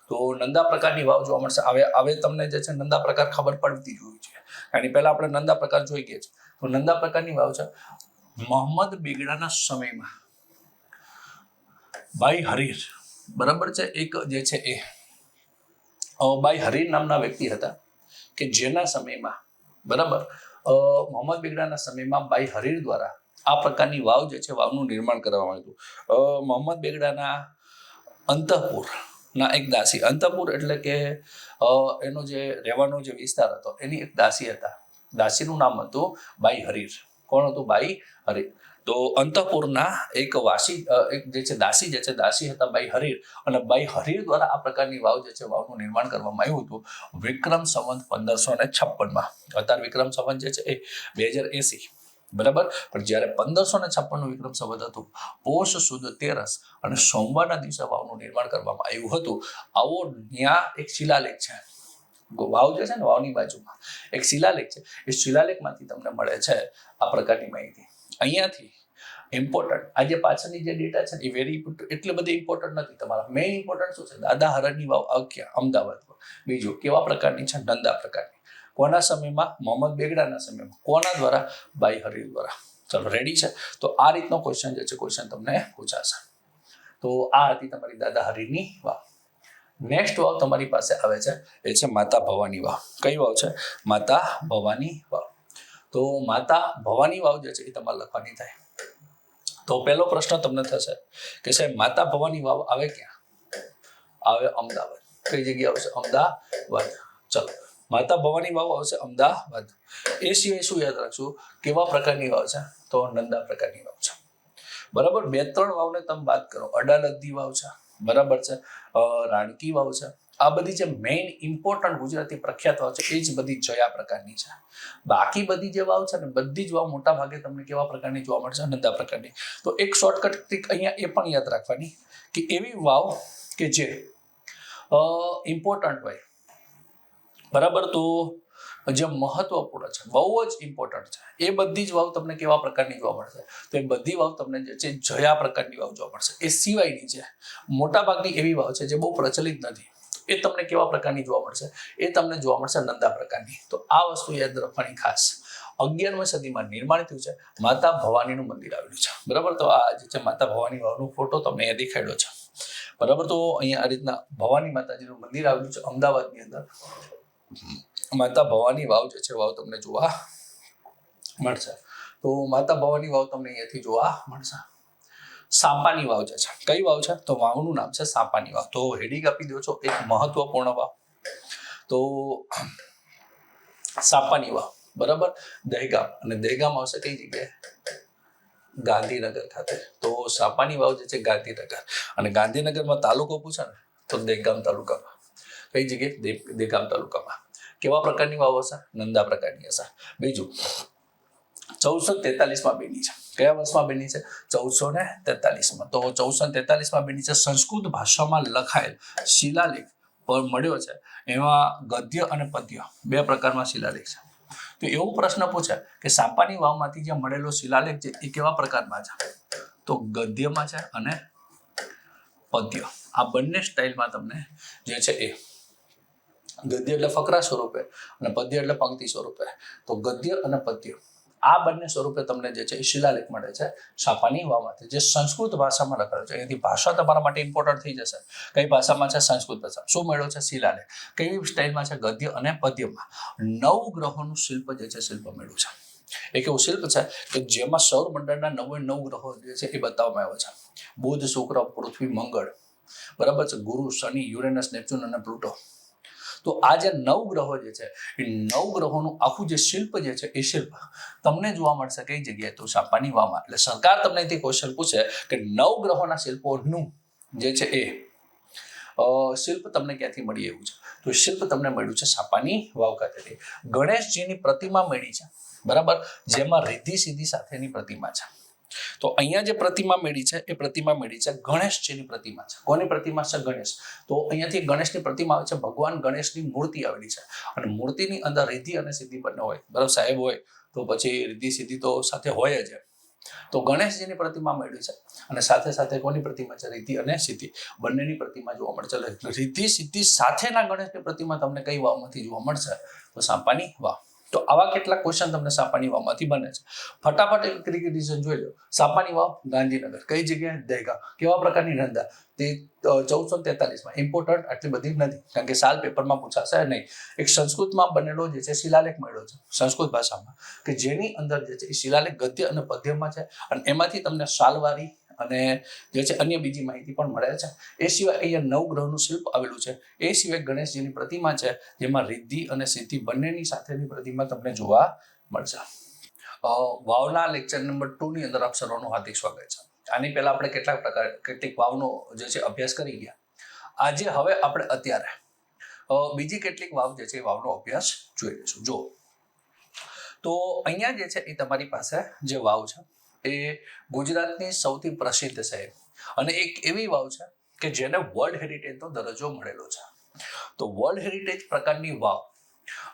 તો નંદા પ્રકારની વાવ જોવા મળશે. હવે તમને જે છે નંદા પ્રકાર ખબર પડતી જ હોય છે. એની પહેલા આપણે નંદા પ્રકાર જોઈ ગયા છે. તો નંદા પ્રકારની વાવ છે મોહમ્મદ બેગડાના સમયમાં બાઈ હરીર, બરાબર છે, એક જે છે એ બાઈ હરીર નામના વ્યક્તિ હતા કે જેના સમયમાં, બરાબર, મોહમ્મદ બેગડાના સમયમાં બાઈ હરીર દ્વારા આ પ્રકારની વાવ જે છે વાવનું નિર્માણ કરવામાં આવ્યું હતું. મોહમ્મદ બેગડાના અંતઃપુર ના એક દાસી, અંતઃપુર એટલે કે એનો જે રહેવાનો જે વિસ્તાર હતો એની એક દાસી હતા. દાસીનું નામ હતું બાઈ હરીર. કોણ હતું? બાઈ હરીર. તો અંતઃપુરના એક વાસી એક જે છે દાસી હતા બાઈ હરીર. અને બાઈ હરીર દ્વારા આ પ્રકારની વાવ જે છે વાવનું નિર્માણ કરવામાં આવ્યું હતું વિક્રમ સંવત 1556માં. અત્યારે વિક્રમ સંવત જે છે એ 2080, બરાબર. પણ જ્યારે 1556 વિક્રમ સંવત હતું, પોષ સુદ 13 અને સોમવારના દિવસે વાવનું નિર્માણ કરવામાં આવ્યું હતું. આવો ત્યાં એક શિલાલેખ છે. વાવ જે છે ને વાવની બાજુમાં એક શિલાલેખ છે. એ શિલાલેખમાંથી તમને મળે છે આ પ્રકારની માહિતી. અહીંયાથી ઇમ્પોર્ટન્ટ આ જે પાછળની જે ડેટા છે એ વેરી એટલે બધી ઇમ્પોર્ટન્ટ નથી. તમારા મેઇન ઇમ્પોર્ટન્ટ શું છે? દાદા હરની વાવ ક્યાં? અમદાવાદમાં. બીજું કેવા પ્રકારની છે? નંદા પ્રકારની. કોના સમયમાં? મોહમ્મદ બેગડાના સમયમાં. કોના દ્વારા? બાઈ હરીર દ્વારા. ચલો, રેડી છે? તો આ રીતનો ક્વેશ્ચન જે છે ક્વેશ્ચન તમને પૂછાશે. તો આ હતી તમારી દાદા હરીરની વાવ. નેક્સ્ટ વાવ તમારી પાસે આવે છે એ છે માતા ભવાની વાવ. કઈ વાવ છે? માતા ભવાની વાવ. તો માતા ભવાની વાવ જે છે એ તમારે લખવાની થાય. તો પહેલો પ્રશ્ન તમને થશે કે સાહેબ માતા ભવાની વાવ આવે ક્યાં? આવે અમદાવાદ. કઈ જગ્યાએ આવશે? અમદાવાદ. ચલો, માતા ભવાની વાવ આવશે અમદાવાદ. એ સિવાય શું યાદ રાખશું? કેવા પ્રકારની વાવ છે? તો નંદા પ્રકારની વાવ છે, બરાબર. 2-3 વાવને તમે વાત કરો. અડાલજની વાવ છે, બરાબર છે, રાણકી વાવ છે. આ બધી જે મેઇન ઇમ્પોર્ટન્ટ ગુજરાતી પ્રખ્યાત વાવ છે એ જ બધી જયા પ્રકારની છે. બાકી બધી જે વાવ છે ને બધી જ વાવ મોટા ભાગે તમને કેવા પ્રકારની જોવા મળશે? નંદા પ્રકારની. તો એક શોર્ટકટ ટ્રીક અહીંયા એ પણ યાદ રાખવાની કે એવી વાવ કે જે ઇમ્પોર્ટન્ટ હોય, બરાબર, તો જે મહત્વપૂર્ણ છે, બહુ જ ઇમ્પોર્ટન્ટ છે, એ બધી જ વાવ તમને કેવા પ્રકારની જોવા મળશે? તો એ બધી વાવ તમને જે છે જયા પ્રકારની વાવ જોવા મળશે. એ સિવાયની છે મોટાભાગની એવી વાવ છે જે બહુ પ્રચલિત નથી, એ તમને કેવા પ્રકારની જોવા મળશે? એ તમને જોવા મળશે નંદા પ્રકારની. તો આ વસ્તુ યાદ રાખવાની ખાસ. 11મી સદીમાં નિર્માણ થયું છે. માતા ભવાનીનું મંદિર આવેલું છે, બરાબર. તો આ જે છે માતા ભવાની વાવનો ફોટો તમને અહીંયા દેખાડ્યો છે, બરાબર. તો અહીંયા આ રીતના ભવાની માતાજીનું મંદિર આવેલું છે અમદાવાદની અંદર. માતા ભવાની વાવ જે છે વાવ તમને જોવા મળશે. તો માતા ભવાની વાવ તમને અહીંયાથી જોવા મળશે. સાપાની વાવ જે છે, કઈ વાવ છે? તો વાવનું નામ છે સાપાની વાવ. તો હેડિંગ આપી દો છો એક મહત્વપૂર્ણ વાવ. તો સાપાની વાવ, બરાબર, દહેગામ. અને દહેગામ આવશે કઈ જગ્યાએ? ગાંધીનગર ખાતે. તો સાપાની વાવ જે છે ગાંધીનગર. અને ગાંધીનગરમાં તાલુકો પૂછે ને તો દહેગામ તાલુકામાં. કઈ જગ્યાએ? દહેગામ તાલુકામાં. કેવા પ્રકારની વાવ હશે? નંદા પ્રકારની હશે. બીજું 1443માં બની છે. કયા વર્ષમાં બની છે? 1443માં. તો 1443માં બની છે. સંસ્કૃત ભાષામાં લખાયેલ શિલાલેખ પર મળ્યો છે. એમાં ગદ્ય અને પદ્ય 2 પ્રકારમાં શિલાલેખ છે. તો એવો પ્રશ્ન પૂછે કે સાપાની વાવમાંથી જે મળેલો શિલાલેખ છે એ કેવા પ્રકારમાં છે? તો ગદ્યમાં છે અને પદ્ય. આ બંને સ્ટાઇલમાં તમને જે છે એ ગદ્ય એટલે ફકરા સ્વરૂપે અને પદ્ય એટલે પંક્તિ સ્વરૂપે. તો ગદ્ય અને પદ્ય આ બંને સ્વરૂપે તમને જે છે એ શિલાલેખ મળે છે છાપાની વાવમાંથી, જે સંસ્કૃત ભાષામાં લખાયો છે. એથી ભાષા તમારા માટે ઇમ્પોર્ટન્ટ થઈ જશે. કઈ ભાષામાં છે? સંસ્કૃત ભાષા. શું મળ્યો છે? શિલાલેખ. કઈ સ્ટાઇલમાં છે? ગદ્ય અને પદ્યમાં. 9 ગ્રહોનું શિલ્પ જે છે શિલ્પ મળ્યું છે. એક એવું શિલ્પ છે કે જેમાં સૌરમંડળના 9 ગ્રહો જે છે એ બતાવવામાં આવ્યો છે. બુધ, શુક્ર, પૃથ્વી, મંગળ, બરાબર છે, ગુરુ, શનિ, યુરેનસ, નેપચ્યુન અને પ્લુટો. તો આ જે 9 ગ્રહો જે છે એ 9 ગ્રહોનું આખું જે શિલ્પ જે છે એ શિલ્પ તમને જોવા મળશે કઈ જગ્યાએ? તો છાપાની વાવમાં. એટલે સરકાર તમને અહીંથી ક્વેશ્ચન પૂછે કે 9 ગ્રહોના શિલ્પોનું જે છે એ શિલ્પ તમને ક્યાંથી મળી એવું છે? તો શિલ્પ તમને મળ્યું છે છાપાની વાવ ખાતેથી. ગણેશજીની પ્રતિમા મળી છે, બરાબર, જેમાં રિદ્ધિ સિદ્ધિ સાથેની પ્રતિમા છે. તો અહીંયા જે પ્રતિમા મેળી છે એ પ્રતિમા મેળી છે ગણેશજીની પ્રતિમા છે. કોની પ્રતિમા છે? ગણેશ. તો અહીંયાથી ગણેશની પ્રતિમા આવે છે, ભગવાન ગણેશની મૂર્તિ આવેલી છે અને મૂર્તિની અંદર રિદ્ધિ અને સિદ્ધિ બંને હોય. બરાબર, સાહેબ હોય તો પછી રિદ્ધિ સિદ્ધિ તો સાથે હોય જ. તો ગણેશજીની પ્રતિમા મેળવી છે અને સાથે સાથે કોની પ્રતિમા છે? રિદ્ધિ અને સિદ્ધિ બંનેની પ્રતિમા જોવા મળશે. રિદ્ધિ સિદ્ધિ સાથેના ગણેશની પ્રતિમા તમને કઈ વાવમાંથી જોવા મળશે? તો છાપાની વાવ. તો આવા કેટલાક ક્વેશ્ચન તમને છાપાની વાવમાંથી બને છે. ફટાફટ એક ક્રિકેટિઝન જોઈ લો. છાપાની વાવ ગાંધીનગર. કઈ જગ્યાએ? દહેગામ. કેવા પ્રકારની નંદા? તે 1443માં. ઇમ્પોર્ટન્ટ આટલી બધી નથી કારણ કે સાલ પેપરમાં પૂછાશે નહીં. એક સંસ્કૃતમાં બનેલો જે છે શિલાલેખ મળ્યો છે સંસ્કૃત ભાષામાં, કે જેની અંદર જે છે એ શિલાલેખ ગદ્ય અને પદ્યમાં છે અને એમાંથી તમને સાલવારી અને જે છે અન્ય બીજી માહિતી પણ મળે છે. એ સિવાય અહીંયા 9 ગ્રહોનું શિલ્પ આવેલું છે. એ સિવાય ગણેશજીની પ્રતિમા છે જેમાં રિદ્ધિ અને સિદ્ધિ બંનેની સાથેની પ્રતિમા તમને જોવા મળશે. વાવના લેક્ચર નંબર 2 ની અંદર આપ સર્વનું હાર્દિક સ્વાગત છે. આની પહેલા આપણે કેટલીક વાવનો જે છે અભ્યાસ કરી ગયા. આજે હવે આપણે અત્યારે બીજી કેટલીક વાવ જે છે એ વાવનો અભ્યાસ જોઈ લઈશું. જો તો અહીંયા જે છે એ તમારી પાસે જે વાવ છે એ ગુજરાતની સૌથી પ્રસિદ્ધ છે અને એક એવી વાવ છે કે જેને વર્લ્ડ હેરિટેજનો દરજ્જો મળેલો છે. તો વર્લ્ડ હેરિટેજ પ્રકારની વાવ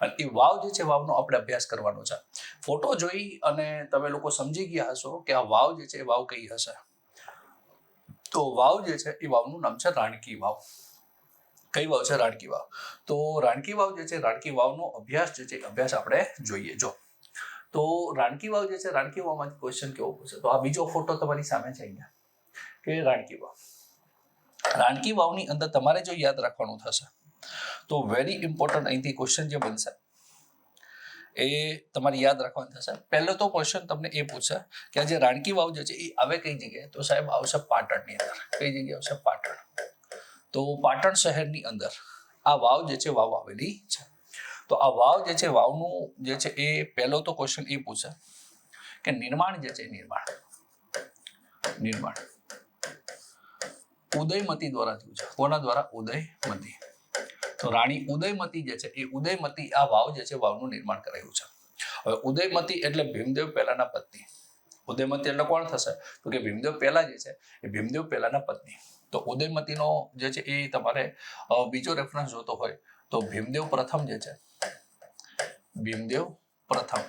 અને એ વાવ જે છે વાવનો આપણે અભ્યાસ કરવાનો છે. ફોટો જોઈ અને તમે લોકો સમજી ગયા હશો કે આ વાવ જે છે એ વાવ કઈ હશે. તો વાવ જે છે એ વાવનું નામ છે રાણકી વાવ. કઈ વાવ છે? રાણકી વાવ. તો રાણકી વાવ જે છે રાણકી વાવનો અભ્યાસ જે છે અભ્યાસ આપણે જોઈએ. જો તો રાણકી વાવ જે છે રાણકી વાવમાંથી ક્વેશ્ચન કેવો પૂછે? તો આ બીજો ફોટો તમારી સામે છે અહીંયા કે રાણકી વાવ. રાણકી વાવની અંદર તમારે જો યાદ રાખવાનું થશે તો વેરી ઇમ્પોર્ટન્ટ અહીંથી ક્વેશ્ચન જે બનશે એ તમારે યાદ રાખવાનું થશે. પહેલો તો ક્વેશ્ચન તમને એ પૂછશે કે આ જે રાણકી વાવ જે છે એ આવે કઈ જગ્યાએ? તો સાહેબ આવશે પાટણની અંદર. કઈ જગ્યાએ આવશે? પાટણ. તો પાટણ શહેરની અંદર આ વાવ જે છે વાવ આવેલી છે. તો આ વાવ જે છે વાવનું જે છે એ પહેલો તો ક્વેશ્ચન એ પૂછે કે નિર્માણ જે છે નિર્માણ ઉદયમતી દ્વારા થયું છે. કોના દ્વારા? ઉદયમતી. તો રાણી ઉદયમતી જે છે એ ઉદયમતી આ વાવ જે છે વાવનું નિર્માણ કરાયું છે. હવે ઉદયમતી એટલે ભીમદેવ પહેલાના પત્ની. ઉદયમતી એટલે કોણ થશે? તો કે ભીમદેવ પહેલા જે છે એ ભીમદેવ પહેલાના પત્ની. તો ઉદયમતીનો જે છે એ તમારે બીજો રેફરન્સ જોતો હોય તો ભીમદેવ પ્રથમ જે છે ભીમદેવ પ્રથમ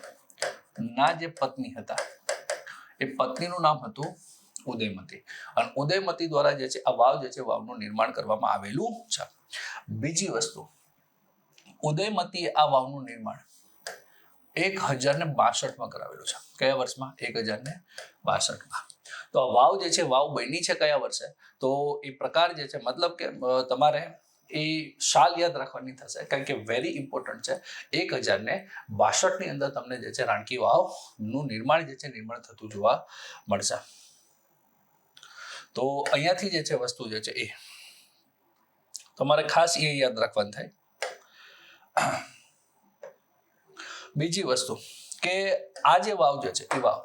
ના જે પત્ની હતા એ પત્નીનું નામ હતું ઉદયમતી અને ઉદયમતી દ્વારા જે છે આ વાવ જે છે વાવનું નિર્માણ કરવામાં આવેલું છે. બીજી વસ્તુ, ઉદયમતી આ વાવનું નિર્માણ 1062માં કરાવેલું છે. કયા વર્ષમાં? 1062માં. તો આ વાવ જે છે વાવ બની છે કયા વર્ષે? તો એ પ્રકાર જે છે મતલબ કે તમારે એ સાલ યાદ રાખવાની થશે કારણ કે વેરી ઇમ્પોર્ટન્ટ છે. 1062ની અંદર તમને જે છે રાણકી વાવનું નિર્માણ જે છે નિર્માણ થતું જોવા મળશે. તો અહીંયાથી જે છે વસ્તુ જે છે એ તમારે ખાસ એ યાદ રાખવાનું થાય. બીજી વસ્તુ કે આ જે વાવ જે છે એ વાવ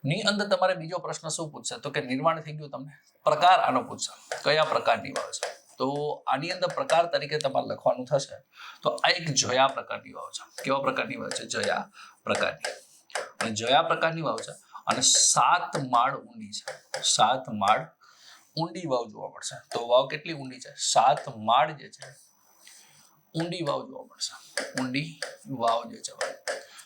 ની અંદર તમારે બીજો પ્રશ્ન શું પૂછશે? તો કે નિર્માણ થઈ ગયું, તમને પ્રકાર આનો પૂછશે. કયા પ્રકારની વાવ છે? તો આની અંદર પ્રકાર તરીકે તમારે લખવાનું થશે તો આ એક જયા પ્રકારની વાવ છે. કેવા પ્રકારની વાવ છે? જયા પ્રકારની. અને જયા પ્રકારની વાવ છે અને 7 માળ ઊંડી છે. 7 માળ ઊંડી વાવ જોવા મળશે. તો વાવ કેટલી ઊંડી છે? 7 માળ જે છે ઊંડી વાવ જોવા મળશે. ઊંડી વાવ જે છે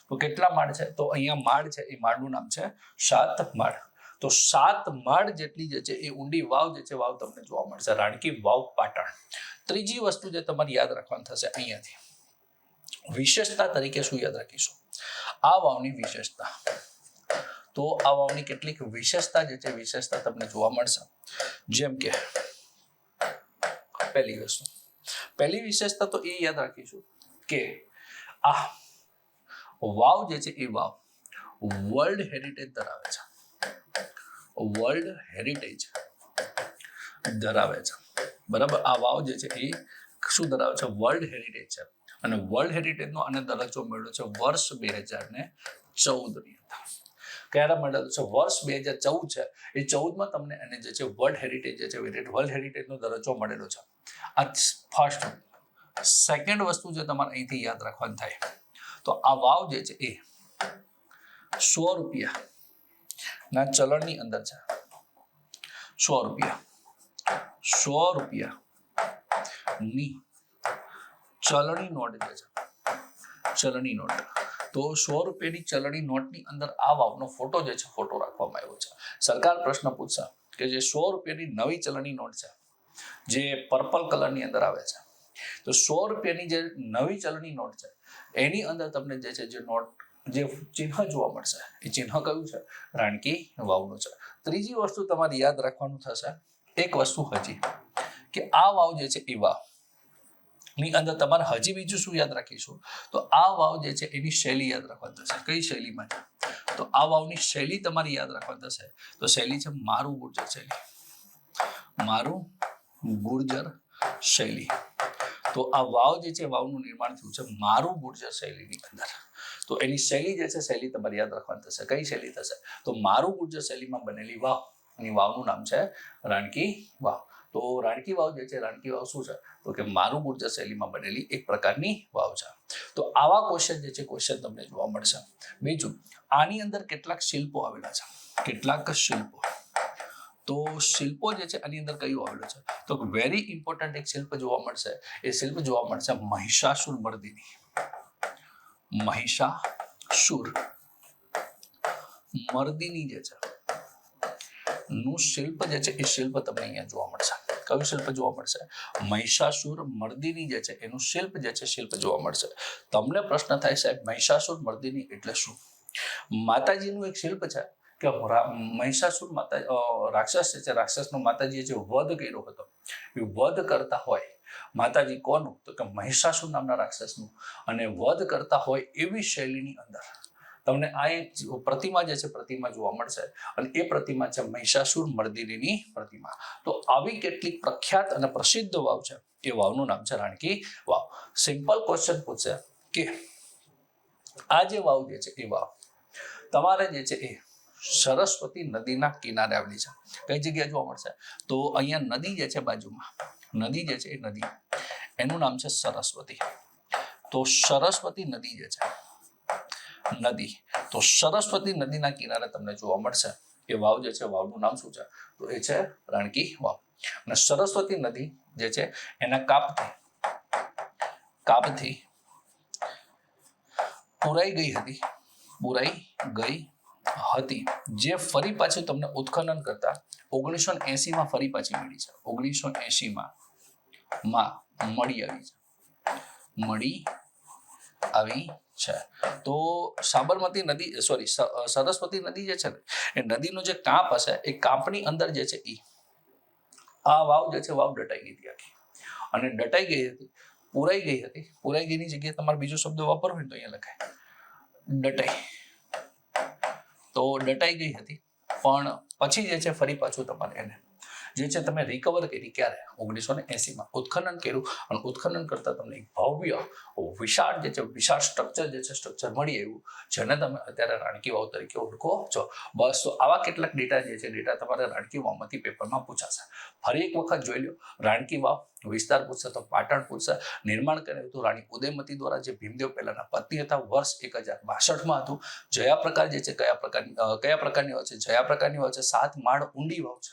તો કેટલા માળ છે? તો અહીંયા માળ છે એ માળનું નામ છે 7 માળ. તો 7 માળ જેટલી જે છે એ ઊંડી વાવ જે છે વાવ તમને જોવા મળશે, રાણકી વાવ પાટણ. ત્રીજી વસ્તુ જે તમારે યાદ રાખવાની થશે અહીંયાથી, વિશેષતા તરીકે શું યાદ રાખીશું? આ વાવની વિશેષતા. તો આ વાવની કેટલીક વિશેષતા જે છે વિશેષતા તમને જોવા મળશે. જેમ કે પહેલી વિશેષતા તો એ યાદ રાખીશું કે આ વાવ જે છે એ વાવ વર્લ્ડ હેરિટેજ ધરાવે છે. વર્લ્ડ હેરિટેજ ધરાવે છે, બરાબર. આ વાવ જે છે એ શું ધરાવે છે? વર્લ્ડ હેરિટેજ છે. અને વર્લ્ડ હેરિટેજનો આને દરજ્જો મળ્યો છે વર્ષ 2014 ની અંદર. ક્યારે મળેલો છે? વર્ષ 2014 છે. એ 14માં તમને એને જે છે વર્લ્ડ હેરિટેજ જે છે વર્લ્ડ હેરિટેજનો દરજ્જો મળેલો છે. આ ફર્સ્ટ. સેકન્ડ વસ્તુ જે તમારે અહીંથી યાદ રાખવાની થાય તો આ વાવ જે છે એ 100 રૂપિયાના ચલણની અંદર છે. 100 રૂપિયાની ચલણી નોટ જે છે, ચલણી નોટ. તો 100 રૂપિયાની ચલણી નોટની અંદર આ વાવનો ફોટો જે છે ફોટો રાખવામાં આવ્યો છે. સરકાર પ્રશ્ન પૂછશે કે જે 100 રૂપિયાની નવી ચલણી નોટ છે જે પર્પલ કલરની અંદર આવે છે, તો 100 રૂપિયાની જે નવી ચલણી નોટ છે એની અંદર તમને જે છે જે નોટ જે ચિહ્ન જોવા મળશે એ ચિહ્ન કયું છે? રાણકી વાવનું છે. ત્રીજી વસ્તુ તમારે યાદ રાખવાનું થશે એક વસ્તુ હજી કે આ વાવ જે છે એ વાવ ની અંદર તમારે હજી બીજું શું યાદ રાખીશું તો આ વાવ જે છે એની શૈલી યાદ રાખવાની થશે. કઈ શૈલીમાં છે? તો આ વાવની શૈલી તમારી યાદ રાખવાની થશે. તો શૈલી છે મારું ગુર્જર શૈલી. મારું ગુર્જર શૈલી. તો આ વાવ જે છે વાવનું નિર્માણ થયું છે મારું ગુર્જર શૈલીની અંદર. તો એની શૈલી જે છે શૈલી તમારે યાદ રાખવાની થશે. કઈ શૈલી થશે? તો મારું ગુર્જર શૈલીમાં બનેલી વાવ, એની વાવનું નામ છે રાણકી વાવ. તો રાણકી વાવ જે છે, રાણકી વાવ શું છે? તો કે મારું ગુર્જર શૈલીમાં બનેલી એક પ્રકારની વાવ છે. તો આવા ક્વેશ્ચન જે છે ક્વેશ્ચન તમને જોવા મળશે. બીજું, આની અંદર કેટલાક શિલ્પો આવેલા છે. કેટલાક શિલ્પો. તો શિલ્પો જે છે આની અંદર કયું આવેલું છે? તો વેરી ઇમ્પોર્ટન્ટ એક શિલ્પ જોવા મળશે. એ શિલ્પ જોવા મળશે મહિષાસુર મર્દિની. મહિષાસુર મર્દિની જે છે નું શિલ્પ જે છે એ શિલ્પ તમને અહીંયા જોવા મળશે. કયું શિલ્પ જોવા મળશે? મહિષાસુર મર્દિની જે છે એનું શિલ્પ જે છે શિલ્પ જોવા મળશે. તમને પ્રશ્ન થાય સાહેબ મહિષાસુર મર્દિની એટલે શું? માતાજીનું એક શિલ્પ છે કે મહિષાસુર માતા રાક્ષસ છે, રાક્ષસનો માતાજીએ જે વધ કર્યો હતો એ વધ કરતા હોય માતાજી કોનું? તો કે મહિષાસુર નામના રાક્ષસનું. અને વધ કરતા હોય એવી શૈલીની અંદર તમને આ એક પ્રતિમા જે છે પ્રતિમા જોવા મળશે. અને એ પ્રતિમા છે મહિષાસુર મર્દિનીની પ્રતિમા. તો આવી કેટલીક પ્રખ્યાત અને પ્રસિદ્ધ વાવ છે એ વાવનું નામ છે રાણકી વાવ. સિમ્પલ ક્વેશ્ચન પૂછશે કે આ જે વાવ જે છે એ વાવ તમારે જે છે એ સરસ્વતી નદીના કિનારે આવેલી છે. કઈ જગ્યાએ જોવા મળશે? તો અહીંયા નદી જે છે બાજુમાં, નદી જે છે એ નદી એનું નામ છે સરસ્વતી. તો સરસ્વતી નદી જે છે નદી, તો સરસ્વતી નદીના કિનારે તમને જોવા મળશે એ વાવ જે છે વાવનું નામ શું છે? તો એ છે રાણકી વાવ. અને સરસ્વતી નદી જે છે એના કાપથી પુરાઈ ગઈ હતી જે ફરી પાછી તમને ઉત્ખનન કરતા 1980માં ફરી પાછી મળી છે. 1980માં મળી આવી છે. તો સાબરમતી નદી સરસ્વતી નદી જે છે ને એ નદીનો જે કાપ હશે એ કાપની અંદર જે છે આ વાવ જે છે વાવ દટાઈ ગઈ હતી આખી. અને દટાઈ ગઈ હતી, પુરાઈ ગઈ હતી. પુરાઈ ગઈની જગ્યાએ તમારે બીજો શબ્દ વાપરવો હોય તો અહીંયા લખાય દટાઈ. તો દટાઈ ગઈ હતી પણ પછી જે છે ફરી પાછું તમારે એને જે છે તમે રિકવર કરી. ક્યારે? 1980માં ઉત્ખનન કર્યું. અને ઉત્ખનન કરતા તમને એક ભવ્ય વિશાળ સ્ટ્રક્ચર જે છે સ્ટ્રક્ચર મળી આવ્યું જેને તમે અત્યારે રાણકી વાવ તરીકે ઓળખો છો. બસ તો આવા કેટલાક ડેટા જે છે ડેટા તમારે રાણકી વાવમાંથી પેપરમાં પૂછાશે. ફરી એક વખત જોઈ લો. રાણકી વાવ વિસ્તાર પૂછશે તો પાટણ પૂછશે. નિર્માણ કર્યું હતું રાણી ઉદયમતી દ્વારા, જે ભીમદેવ પહેલાના પત્ની હતા. વર્ષ 1062માં હતું. જયા પ્રકાર જે છે કયા પ્રકારની હોય છે? જયા પ્રકારની હોય છે. 7 માળ ઊંડી વાવ છે.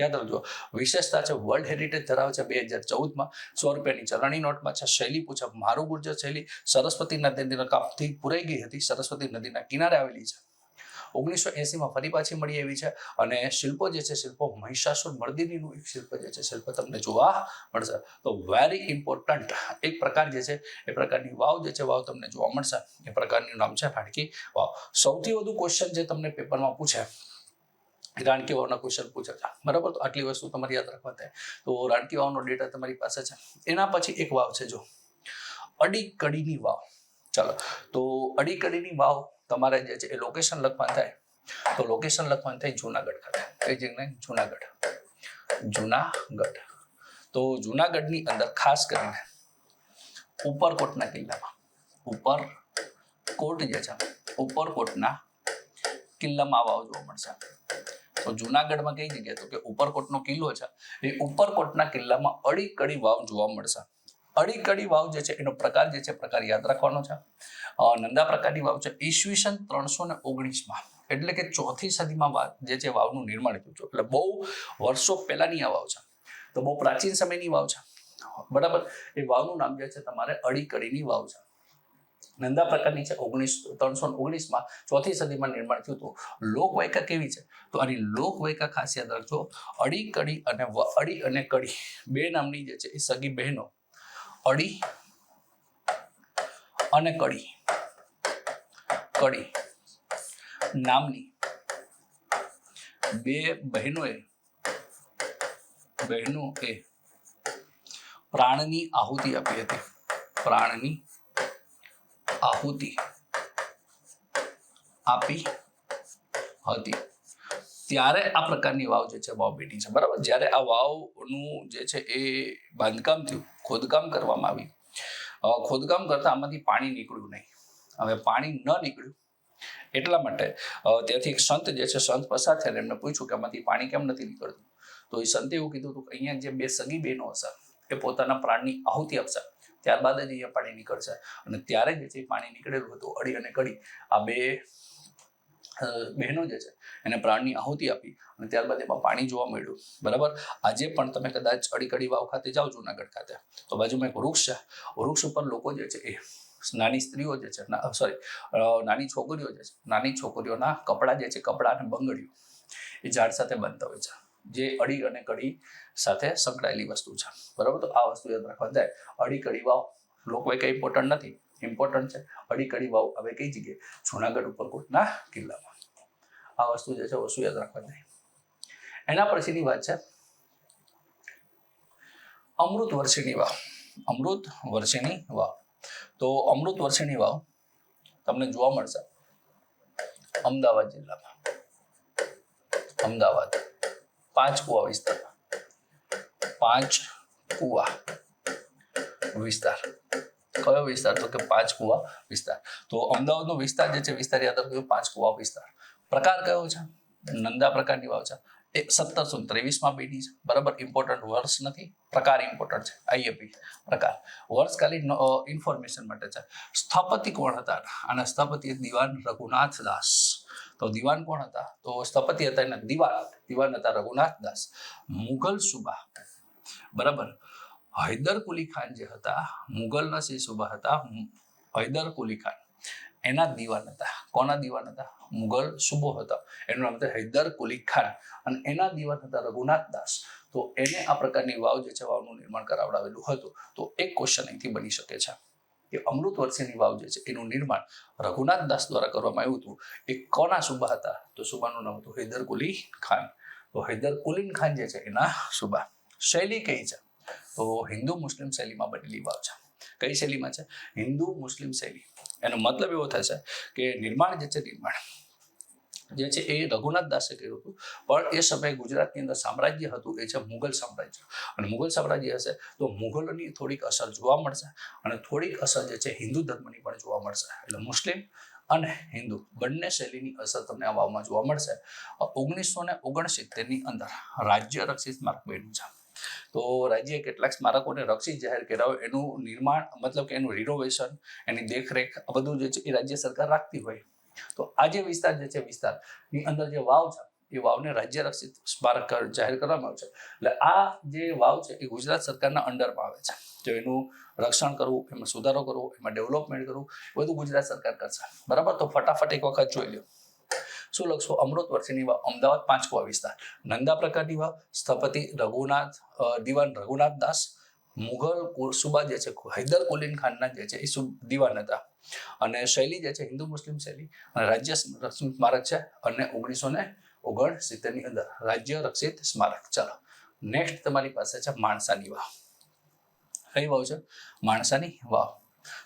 યાદ રાખજો. વિશેષતા છે વર્લ્ડ હેરિટેજ ધરાવે છે 2014માં. 100 રૂપિયાની ચલણી નોટમાં છે. શૈલી પૂછે મારું ગુર્જર શૈલી. સરસ્વતી નદીના કાપથી પુરાઈ ગઈ હતી. સરસ્વતી નદીના કિનારે આવેલી છે. 1980માં ફરી પાછી મળી આવી છે અને શિલ્પો જે છે શિલ્પો મહિષાસુર મર્દિનીનું એક શિલ્પ જે છે શિલ્પ તમને જોવા મળશે. તો વેરી ઇમ્પોર્ટન્ટ એક પ્રકાર જે છે એ પ્રકારની વાવ જે છે વાવ તમને જોવા મળશે. એ પ્રકારનું નામ છે રાણકી વાવ. સૌથી વધુ ક્વેશ્ચન જે તમને પેપરમાં પૂછે રાણકી વાવના ક્વેશ્ચન પૂછે છે, બરાબર. તો આટલી વસ્તુ તમારે યાદ રાખવા થાય. તો રાણકી વાવનો ડેટા તમારી પાસે છે. એના પછી એક વાવ છે જો અડીકડીની વાવ. ચાલો, તો અડીકડીની વાવ તમારે જે છે એ લોકેશન લખવાનું થાય. તો લોકેશન લખવાનું થાય જુનાગઢ ખાતે. કઈ જગ્યાએ? જુનાગઢ. તો જુનાગઢની અંદર ખાસ કરીને ઉપરકોટના કિલ્લામાં ઉપરકોટ જે છે ઉપરકોટના કિલ્લામાં વાવ જોવા મળશે. તો જુનાગઢમાં કઈ જગ્યાએ? તો કે ઉપરકોટનો કિલ્લો છે એ ઉપરકોટના કિલ્લામાં અડીકડી વાવ જોવા મળશે. અડીકડી વાવ જે છે એનો પ્રકાર જે છે પ્રકાર યાદ રાખવાનો છે. નંદા પ્રકારની વાવ છે ઈસવીસન 319માં, એટલે કે 4થી સદીમાં જે છે વાવનું નિર્માણ થયું છે. એટલે બહુ વર્ષો પહેલાની આ વાવ છે. તો બહુ પ્રાચીન સમયની વાવ છે, બરાબર. એ વાવનું નામ જે છે તમારે અડીકડીની વાવ છે. નંદા પ્રકારની છે 319માં 4થી સદીમાં નિર્માણ થયું હતું. લોકવાયકા કેવી છે? તો આની લોકવાયકા ખાસ યાદ રાખજો. અડી અને કડી બે નામની જે છે એ સગી બહેનો, અડી અને કડી નામની બે બહેનોએ પ્રાણની આહુતિ આપી હતી. પ્રાણની આહુતિ આપી હતી ત્યારે આ પ્રકારની વાવ જે છે વાવ બેઠી છે, બરાબર. જ્યારે આ વાવનું જે છે એ બાંધકામ થયું, ખોદકામ કરવામાં આવી, ખોદકામ કરતા આમાંથી પાણી નીકળ્યું નહીં. હવે પાણી ન નીકળ્યું એટલા માટે ત્યાંથી એક સંત જે છે સંત પસાર થયા, એમને પૂછ્યું કે આમાંથી પાણી કેમ નથી નીકળતું. તો એ સંતે એવું કીધું હતું કે અહીંયા જે બે સગી બહેનો હશે એ પોતાના પ્રાણની આહુતિ આપશે, ત્યારબાદ જ અહીંયા પાણી નીકળશે. અને ત્યારે જે છે પાણી નીકળેલું હતું. અડી અને કડી આ બે બહેનો જે છે એને પ્રાણની આહુતિ આપી અને ત્યારબાદ એમાં પાણી જોવા મળ્યું, બરાબર. આજે પણ તમે કદાચ અડીકડી વાવ ખાતે જાઓ જુનાગઢ ખાતે, તો બાજુમાં એક વૃક્ષ છે. વૃક્ષ ઉપર લોકો જે છે એ નાની સ્ત્રીઓ જે છે નાની છોકરીઓ જે છે નાની છોકરીઓના કપડાં જે છે કપડાં અને બંગડીઓ એ ઝાડ સાથે બાંધતા હોય છે, જે અડી અને કડી સાથે સંકળાયેલી વસ્તુ છે, બરાબર. તો આ વસ્તુ યાદ રાખવા જાય. અડીકડી વાવ લોકવાયકા ઇમ્પોર્ટન્ટ નથી, ઇમ્પોર્ટન્ટ છે. અડીકડી વાવ હવે કઈ જગ્યાએ? જુનાગઢ ઉપરકોટના કિલ્લામાં. આ વસ્તુ જે છે વસ્તુ યાદ રાખવા જાય. એના પછીની વાત છે અમૃત વર્ષીની વાવ. તો અમૃત વર્ષીની વાવ તમને જોવા મળશે અમદાવાદ જિલ્લામાં. અમદાવાદ પાંચકુવા વિસ્તાર. કયો વિસ્તાર? તો કે પાંચકુવા વિસ્તાર. તો અમદાવાદનો વિસ્તાર જે છે વિસ્તાર યાદ રાખજો, પાંચકુવા વિસ્તાર. પ્રકાર કયો છે? નંદા પ્રકારની વાવ છે. એ 1723માં બની છે, બરાબર. ઇમ્પોર્ટન્ટ વર્ષ નથી, પ્રકાર ઇમ્પોર્ટન્ટ છે. આઈએપી પ્રકાર. વર્ષ ખાલી ઇન્ફોર્મેશન માટે છે. સ્થપતિ કોણ હતા? અને સ્થપતિ દિવાન રઘુનાથ દાસ. તો દિવાન કોણ હતા? તો સ્થપતિ હતા એના દિવાન હતા રઘુનાથ દાસ. મુઘલ સુબા, બરાબર. હૈદર કુલી ખાન જે હતા, મુઘલના જે સુબા હતા હૈદર કુલી ખાન, એના દિવાન હતા. કોના દિવાન હતા? મુઘલ સુબો હતા, એનું નામ હતું હૈદર કુલી ખાન. અને એના દિવાન હતા રઘુનાથ દાસ. તો એને આ પ્રકારની વાવ જે છે વાવનું નિર્માણ કરાવડાવેલું હતું. તો એક ક્વેશ્ચન અહીંથી બની શકે છે કે અમૃત વર્ષીની વાવ જે છે એનું નિર્માણ રઘુનાથ દાસ દ્વારા કરવામાં આવ્યું હતું. એ કોના સુબા હતા? તો સુબાનું નામ હતું હૈદર કુલી ખાન. તો હૈદર કુલી ખાન જે છે એના સુબા. શૈલી કઈ છે? તો હિન્દુ મુસ્લિમ શૈલીમાં બનેલી વાવ છે. કઈ શૈલીમાં છે? હિન્દુ મુસ્લિમ શૈલી. એનો મતલબ એવો થશે કે નિર્માણ જે છે એ રઘુનાથ દાસે કર્યું હતું, પણ એ સમયે ગુજરાતની અંદર સામ્રાજ્ય હતું એ છે મુઘલ સામ્રાજ્ય. અને મુઘલ સામ્રાજ્ય હશે તો મુઘલોની થોડીક અસર જોવા મળશે અને થોડીક અસર જે છે હિન્દુ ધર્મની પણ જોવા મળશે. એટલે મુસ્લિમ અને હિન્દુ બંને શૈલીની અસર તમને આ વાવમાં જોવા મળશે. 1969ની અંદર રાજ્ય રક્ષિત સ્મારક બન્યું છે. તો રાજ્યએ કેટલાક સ્મારકોને રક્ષિત જાહેર કર્યા હોય, એનું નિર્માણ મતલબ કે એનું રિનોવેશન, એની દેખરેખ આ બધું જે છે એ રાજ્ય સરકાર રાખતી હોય. તો આ જે વિસ્તાર જે છે વિસ્તારની અંદર જે વાવ છે એ વાવને રાજ્ય રક્ષિત સ્મારક જાહેર કરવામાં આવે છે. એટલે આ જે વાવ છે એ ગુજરાત સરકારના અંડરમાં આવે છે. તો એનું રક્ષણ કરવું, એમાં સુધારો કરવો, એમાં ડેવલપમેન્ટ કરવું, બધું ગુજરાત સરકાર કરશે, બરાબર. તો ફટાફટ એક વખત જોઈ લો. શું લખશો? અમૃત વર્ષીની વાવ, અમદાવાદ 5 કુવા વિસ્તાર. નંદા પ્રકારની વાવ, સ્થપતિ દિવાન રઘુનાથ દાસ. મુઘલ સુબા જે છે હૈદર કુલીન ખાનના જે છે એ દિવાન હતા. અને શૈલી જે છે હિન્દુ મુસ્લિમ શૈલી. અને રાજ્ય રક્ષિત સ્મારક છે અને 1969 ની અંદર રાજ્ય રક્ષિત સ્મારક. ચાલો નેક્સ્ટ તમારી પાસે છે માણસાની વાવ. કઈ વાવ છે? માણસાની વાવ.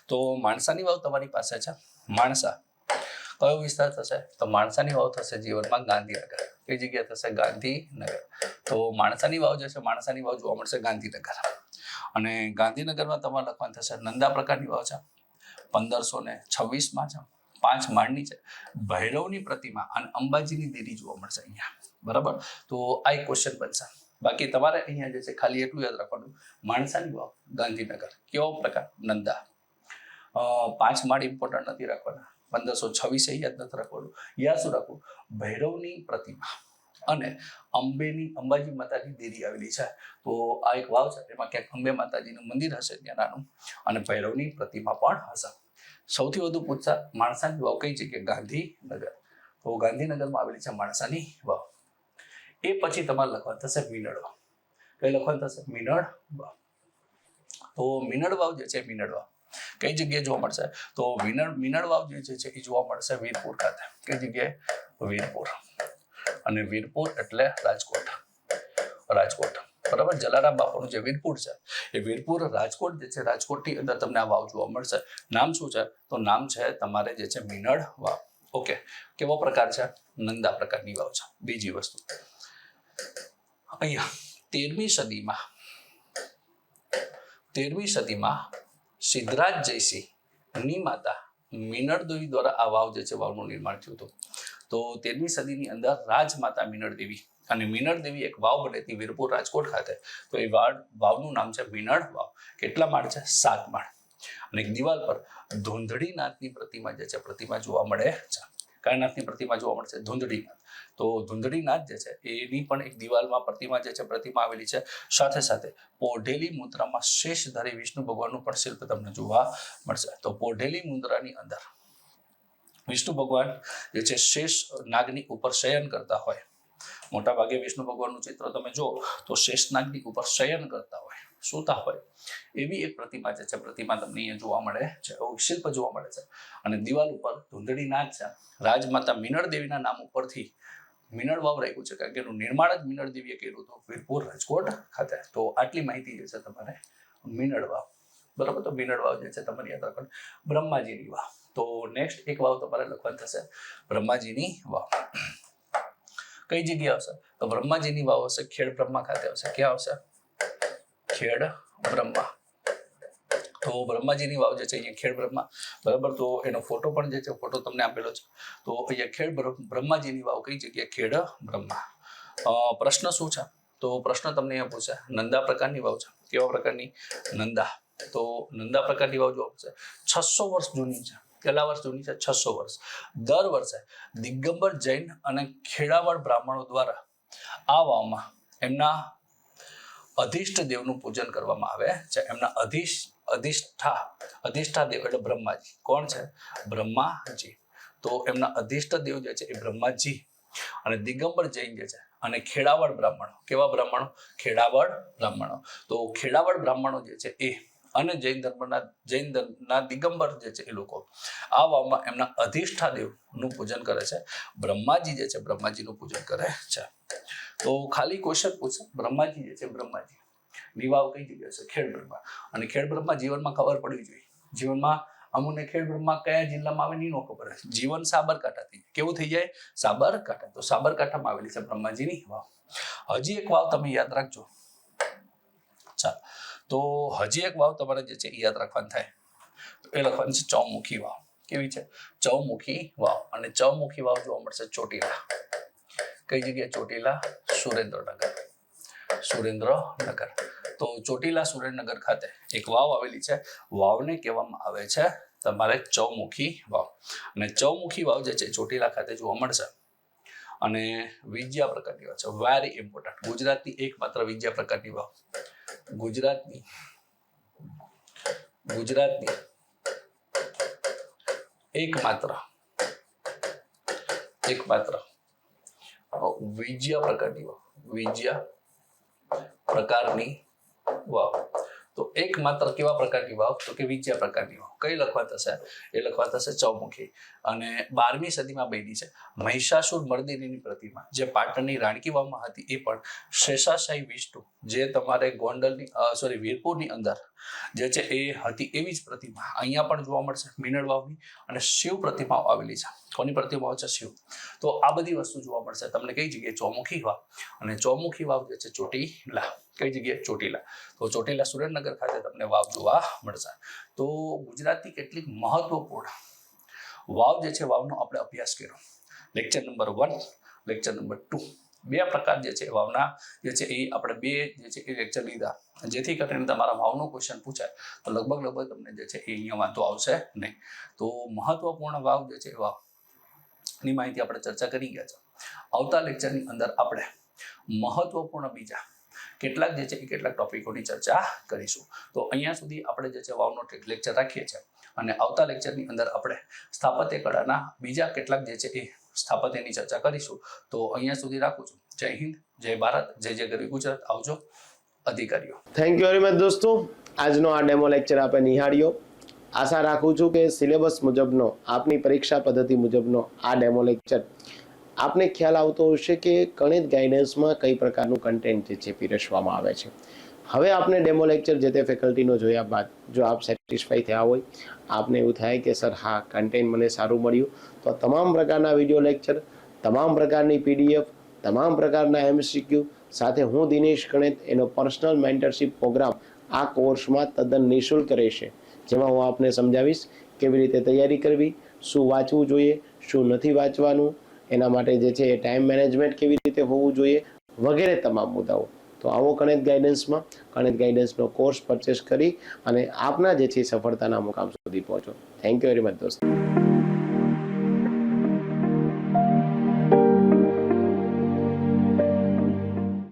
તો માણસાની વાવ તમારી પાસે છે. માણસા કયો વિસ્તાર થશે? તો માણસાની વાવ થશે જીવનમાં ગાંધીનગર. કઈ જગ્યા થશે? ગાંધીનગર. તો માણસાની વાવ જે છે, માણસાની વાવ જોવા મળશે ગાંધીનગર. અને ગાંધીનગરમાં તમારે લખવાનું થશે નંદા પ્રકારની વાવ છે, 1526માં છે, 5 માળની છે, ભૈરવની પ્રતિમા અને અંબાજીની દેરી જોવા મળશે અહીંયા. બરાબર. તો આ એક ક્વેશ્ચન બનશે. બાકી તમારે અહીંયા જે છે ખાલી એટલું યાદ રાખવાનું, માણસાની વાવ ગાંધીનગર. કેવો પ્રકાર? નંદા. 5 માળ ઇમ્પોર્ટન્ટ નથી રાખવાના, 1526 યાદ નથી રાખવાનું. યાદ શું રાખવું? ભૈરવની પ્રતિમા અને અંબાજી માતાની દેરી આવેલી છે. તો આ એક વાવ છે, એમાં ક્યાંક અંબે માતાજીનું મંદિર હશે ત્યાં નાનું, અને ભૈરવની પ્રતિમા પણ હશે. સૌથી વધુ પૂછતા માણસાની વાવ કઈ જગ્યાએ? ગાંધીનગર. તો ગાંધીનગરમાં આવેલી છે માણસાની વાવ. એ પછી તમારે લખવાનું થશે મીનળ વાવ. કઈ લખવાનું થશે? મીનળ વાવ. તો મીનળ વાવ જે છે, મીનળ વાવ કઈ જગ્યાએ જોવા મળશે? તો મીનળ વાવ જે છે એ જોવા મળશે વીરપુર ખાતે. કઈ જગ્યાએ? વીરપુર. અને વીરપુર એટલે રાજકોટ. રાજકોટ. બરાબર. જલારામ બાપાનું જે વીરપુર છે એ વીરપુર રાજકોટ જે છે, રાજકોટની અંદર તમને આ વાવ જોવા મળશે. નામ શું છે? તો નામ છે તમારે જે છે મીનળ વાવ. ઓકે. કેવો પ્રકાર છે? નંદા પ્રકારની વાવ છે. બીજી વસ્તુ અહીંયા 13મી સદીમાં સિદ્ધરાજ જયસિંહની માતા મીનળ દેવી દ્વારા આ વાવ જે છે વાવનું નિર્માણ થયું હતું. તો 13મી સદીની અંદર રાજમાતા મીનળ દેવી, અને મીનળ દેવી એક વાવ બની હતી વીરપુર રાજકોટ ખાતે. તો એ વાવનું નામ છે મીનળ વાવ. કેટલા માળ છે? 7 માળ. અને એક દિવાલ પર ધૂંધળીનાથની પ્રતિમા જે છે પ્રતિમા જોવા મળે છે. કયા નાથની પ્રતિમા જોવા મળશે? ધૂંધળીનાથ. તો ધૂંધળીનાથ જે છે એની પણ એક દિવાલમાં પ્રતિમા જે છે પ્રતિમા આવેલી છે. સાથે સાથે પોઢેલી મુદ્રામાં શેષધારી વિષ્ણુ ભગવાનનું પણ શિલ્પ તમને જોવા મળશે. તો પોઢેલી મુદ્રાની અંદર વિષ્ણુ ભગવાન જે છે શેષ નાગની ઉપર શયન કરતા હોય. મોટા ભાગે વિષ્ણુ ભગવાનનું ચિત્ર તમે જો તો શેષ નાગની ઉપર શયન કરતા હોય, સૂતા હોય, એવી એક પ્રતિમા જે છે પ્રતિમા તમને અહીંયા જોવા મળે છે, શિલ્પ જોવા મળે છે. અને દિવાલ ઉપર ધૂંધળીનાથ છે. રાજમાતા મીનળ દેવીના નામ ઉપરથી મીનળ વાવ રાખ્યું છે, કારણ કે એનું નિર્માણ જ મીનળ દેવીએ કર્યું હતું વીરપુર રાજકોટ ખાતે. તો આટલી માહિતી જે છે તમારે મીનળ વાવ. બરાબર. તો મીનળ વાવ જે છે તમારે યાદ રાખવાનું. બ્રહ્માજીની વાવ. તો નેક્સ્ટ એક વાવ તમારે લખવાની થશે બ્રહ્માજીની વાવ. કઈ જગ્યાએ આવશે? તો બ્રહ્માજીની વાવ હશે ખેડ બ્રહ્મા ખાતે આવશે. ક્યાં આવશે? ખેડ બ્રહ્મા. તો બ્રહ્માજીની વાવ જે છે અહીંયા ખેડ બ્રહ્મા. બરાબર. તો એનો ફોટો પણ જે છે ફોટો તમને આપેલો છે. તો અહીંયા ખેડ બ્રહ્માજીની વાવ કઈ જગ્યાએ? ખેડ બ્રહ્મા. પ્રશ્ન શું છે? તો પ્રશ્ન તમને અહીંયા પૂછે નંદા પ્રકારની વાવ છે. કેવા પ્રકારની? નંદા. તો નંદા પ્રકારની વાવ જોવા મળશે. 600 વર્ષ જૂની છે. કેટલા વર્ષ જૂની છે? 600 વર્ષ. દર વર્ષે દિગંબર જૈન અને ખેડાવળ બ્રાહ્મણો દ્વારા આ વાવમાં એમના અધિષ્ઠ દેવનું પૂજન કરવામાં આવે છે. એમના અધિષ્ઠા દેવ એટલે બ્રહ્માજી. કોણ છે? બ્રહ્માજી. તો એમના અધિષ્ઠ દેવ જે છે એ બ્રહ્માજી, અને દિગંબર જૈન જે છે અને ખેડાવળ બ્રાહ્મણો. કેવા બ્રાહ્મણો? ખેડાવળ બ્રાહ્મણો. તો ખેડાવળ બ્રાહ્મણો જે છે એ અને જૈન ધર્મના દિગંબર જે છે એ લોકો આ વાવમાં એમના અધિષ્ઠા દેવનું પૂજન કરે છે. બ્રહ્માજી જે છે બ્રહ્માજીનું પૂજન કરે છે. તો ખાલી ક્વેશ્ચન પૂછે બ્રહ્માજી જે છે બ્રહ્માજી ની વાવ કઈ જગ્યાએ છે? ખેડ બ્રહ્મા. અને ખેડ બ્રહ્મા જીવનમાં ખબર પડવી જોઈએ. જીવનમાં અમુને ખેડ બ્રહ્મા કયા જિલ્લામાં આવે એનો ખબર છે. જીવન સાબરકાંઠાથી કેવું થઈ જાય? સાબરકાંઠા. તો સાબરકાંઠામાં આવેલી છે બ્રહ્માજીની વાવ. હજી એક વાવ તમે યાદ રાખજો. ચાલો. તો હજી એક વાવ તમારે જે છે એ યાદ રાખવાની થાય. એ લખવાની છે ચૌમુખી વાવ. કેવી છે? ચૌમુખી વાવ. અને ચૌમુખી વાવ જોવા મળશે ચોટીલા. કઈ જગ્યાએ? ચોટીલા, સુરેન્દ્રનગર. સુરેન્દ્રનગર. તો ચોટીલા સુરેન્દ્રનગર ખાતે એક વાવ આવેલી છે. વાવને કહેવામાં આવે છે તમારે ચૌમુખી વાવ. અને ચૌમુખી વાવ જે છે ચોટીલા ખાતે જોવા મળશે. અને વિજયા પ્રકારની વાવ છે. Very important. ગુજરાતની એકમાત્ર વિજયા પ્રકારની વાવ. ગુજરાતની એકમાત્ર એકમાત્ર વિજ્યા પ્રકારની વાવ, વિજ્યા પ્રકારની વાવ. તો એકમાત્ર કેવા પ્રકારની વાવ? તો કે વિજ્યા પ્રકારની વાવ. કઈ લખવા થશે? એ લખવા થશે ચૌમુખી. અને 12મી સદીમાં બની છે. મહિષાસુર મર્દિનીની પ્રતિમા જે પાટણની રાણકી વાવમાં હતી એ પણ શેષાશાહી વિષ્ણુ જે તમારે ગોંડલની વીરપુરની અંદર જે છે એ હતી એવી જ પ્રતિમા અહીંયા પણ જોવા મળશે મીનળ વાવની. અને શિવ પ્રતિમાઓ આવેલી છે. કોની પ્રતિમાઓ છે? શિવ. તો આ બધી વસ્તુ જોવા મળશે તમને કઈ જગ્યાએ? ચૌમુખી વાવ. અને ચૌમુખી વાવ જે છે ચોટીલા. કઈ જગ્યાએ? ચોટીલા. તો ચોટીલા સુરેન્દ્રનગર ખાતે તમને વાવ જોવા મળશે. તો ગુજરાતની કેટલીક મહત્વપૂર્ણ વાવ જે છે વાવનો આપણે અભ્યાસ કર્યો. લેક્ચર નંબર 1, લેક્ચર નંબર 2, બે પ્રકાર જે છે વાવના જે છે એ આપણે બે જે છે એ લેક્ચર લીધા, જેથી કરીને તમારા વાવનો ક્વેશ્ચન પૂછાય તો લગભગ તમને જે છે એ અહીંયા વાંધો આવશે નહીં. તો મહત્વપૂર્ણ વાવ જે છે વાવની માહિતી આપણે ચર્ચા કરી ગયા છે. આવતા લેક્ચરની અંદર આપણે મહત્વપૂર્ણ બીજા કેટલાક જે છે એ કેટલાક ટોપિકોની ચર્ચા કરીશું. તો અહીંયા સુધી આપણે જે છે વાવનો લેક્ચર રાખીએ છીએ અને આવતા લેક્ચરની અંદર આપણે સ્થાપત્ય કળાના બીજા કેટલાક જે છે એ સ્થાપત્યની ચર્ચા કરીશું. તો અહીંયા સુધી રાખું છું. જય હિન્દ, જય ભારત, જય જય ગરવી ગુજરાત. આવજો અધિકારીઓ. થેન્ક યુ વેરી મચ દોસ્તો. આજનો આ ડેમો લેક્ચર આપણે નિહાળ્યો. આશા રાખું છું કે સિલેબસ મુજબનો આપની પરીક્ષા પદ્ધતિ મુજબનો આ ડેમો લેક્ચર આપને ખ્યાલ આવતો હશે કે ગણિત ગાઈડન્સમાં કઈ પ્રકારનું કન્ટેન્ટ જે છે પીરસવામાં આવે છે. હવે આપને ડેમો લેક્ચર જે તે ફેકલ્ટીનો જોયા બાદ જો આપ સેટિસ્ફાઈ થયા હોય, આપને એવું થાય કે સર હા કન્ટેન્ટ મને સારું મળ્યું, તો તમામ પ્રકારના વિડીયો લેક્ચર, તમામ પ્રકારની પીડીએફ, તમામ પ્રકારના MCQ સાથે હું દિનેશ ગણિત એનો પર્સનલ મેન્ટરશિપ પ્રોગ્રામ આ કોર્સમાં તદ્દન નિઃશુલ્ક રહેશે, જેમાં હું આપને સમજાવીશ કેવી રીતે તૈયારી કરવી, શું વાંચવું જોઈએ, શું નથી વાંચવાનું, એના માટે જે છે એ ટાઈમ મેનેજમેન્ટ કેવી રીતે હોવું જોઈએ વગેરે તમામ મુદ્દાઓ. તો આવો ગણિત ગાઈડન્સનો કોર્સ પરચેસ કરી અને આપના જે છે સફળતાના મુકામ સુધી પહોંચો. થેન્ક યુ વેરી મચ દોસ્તો.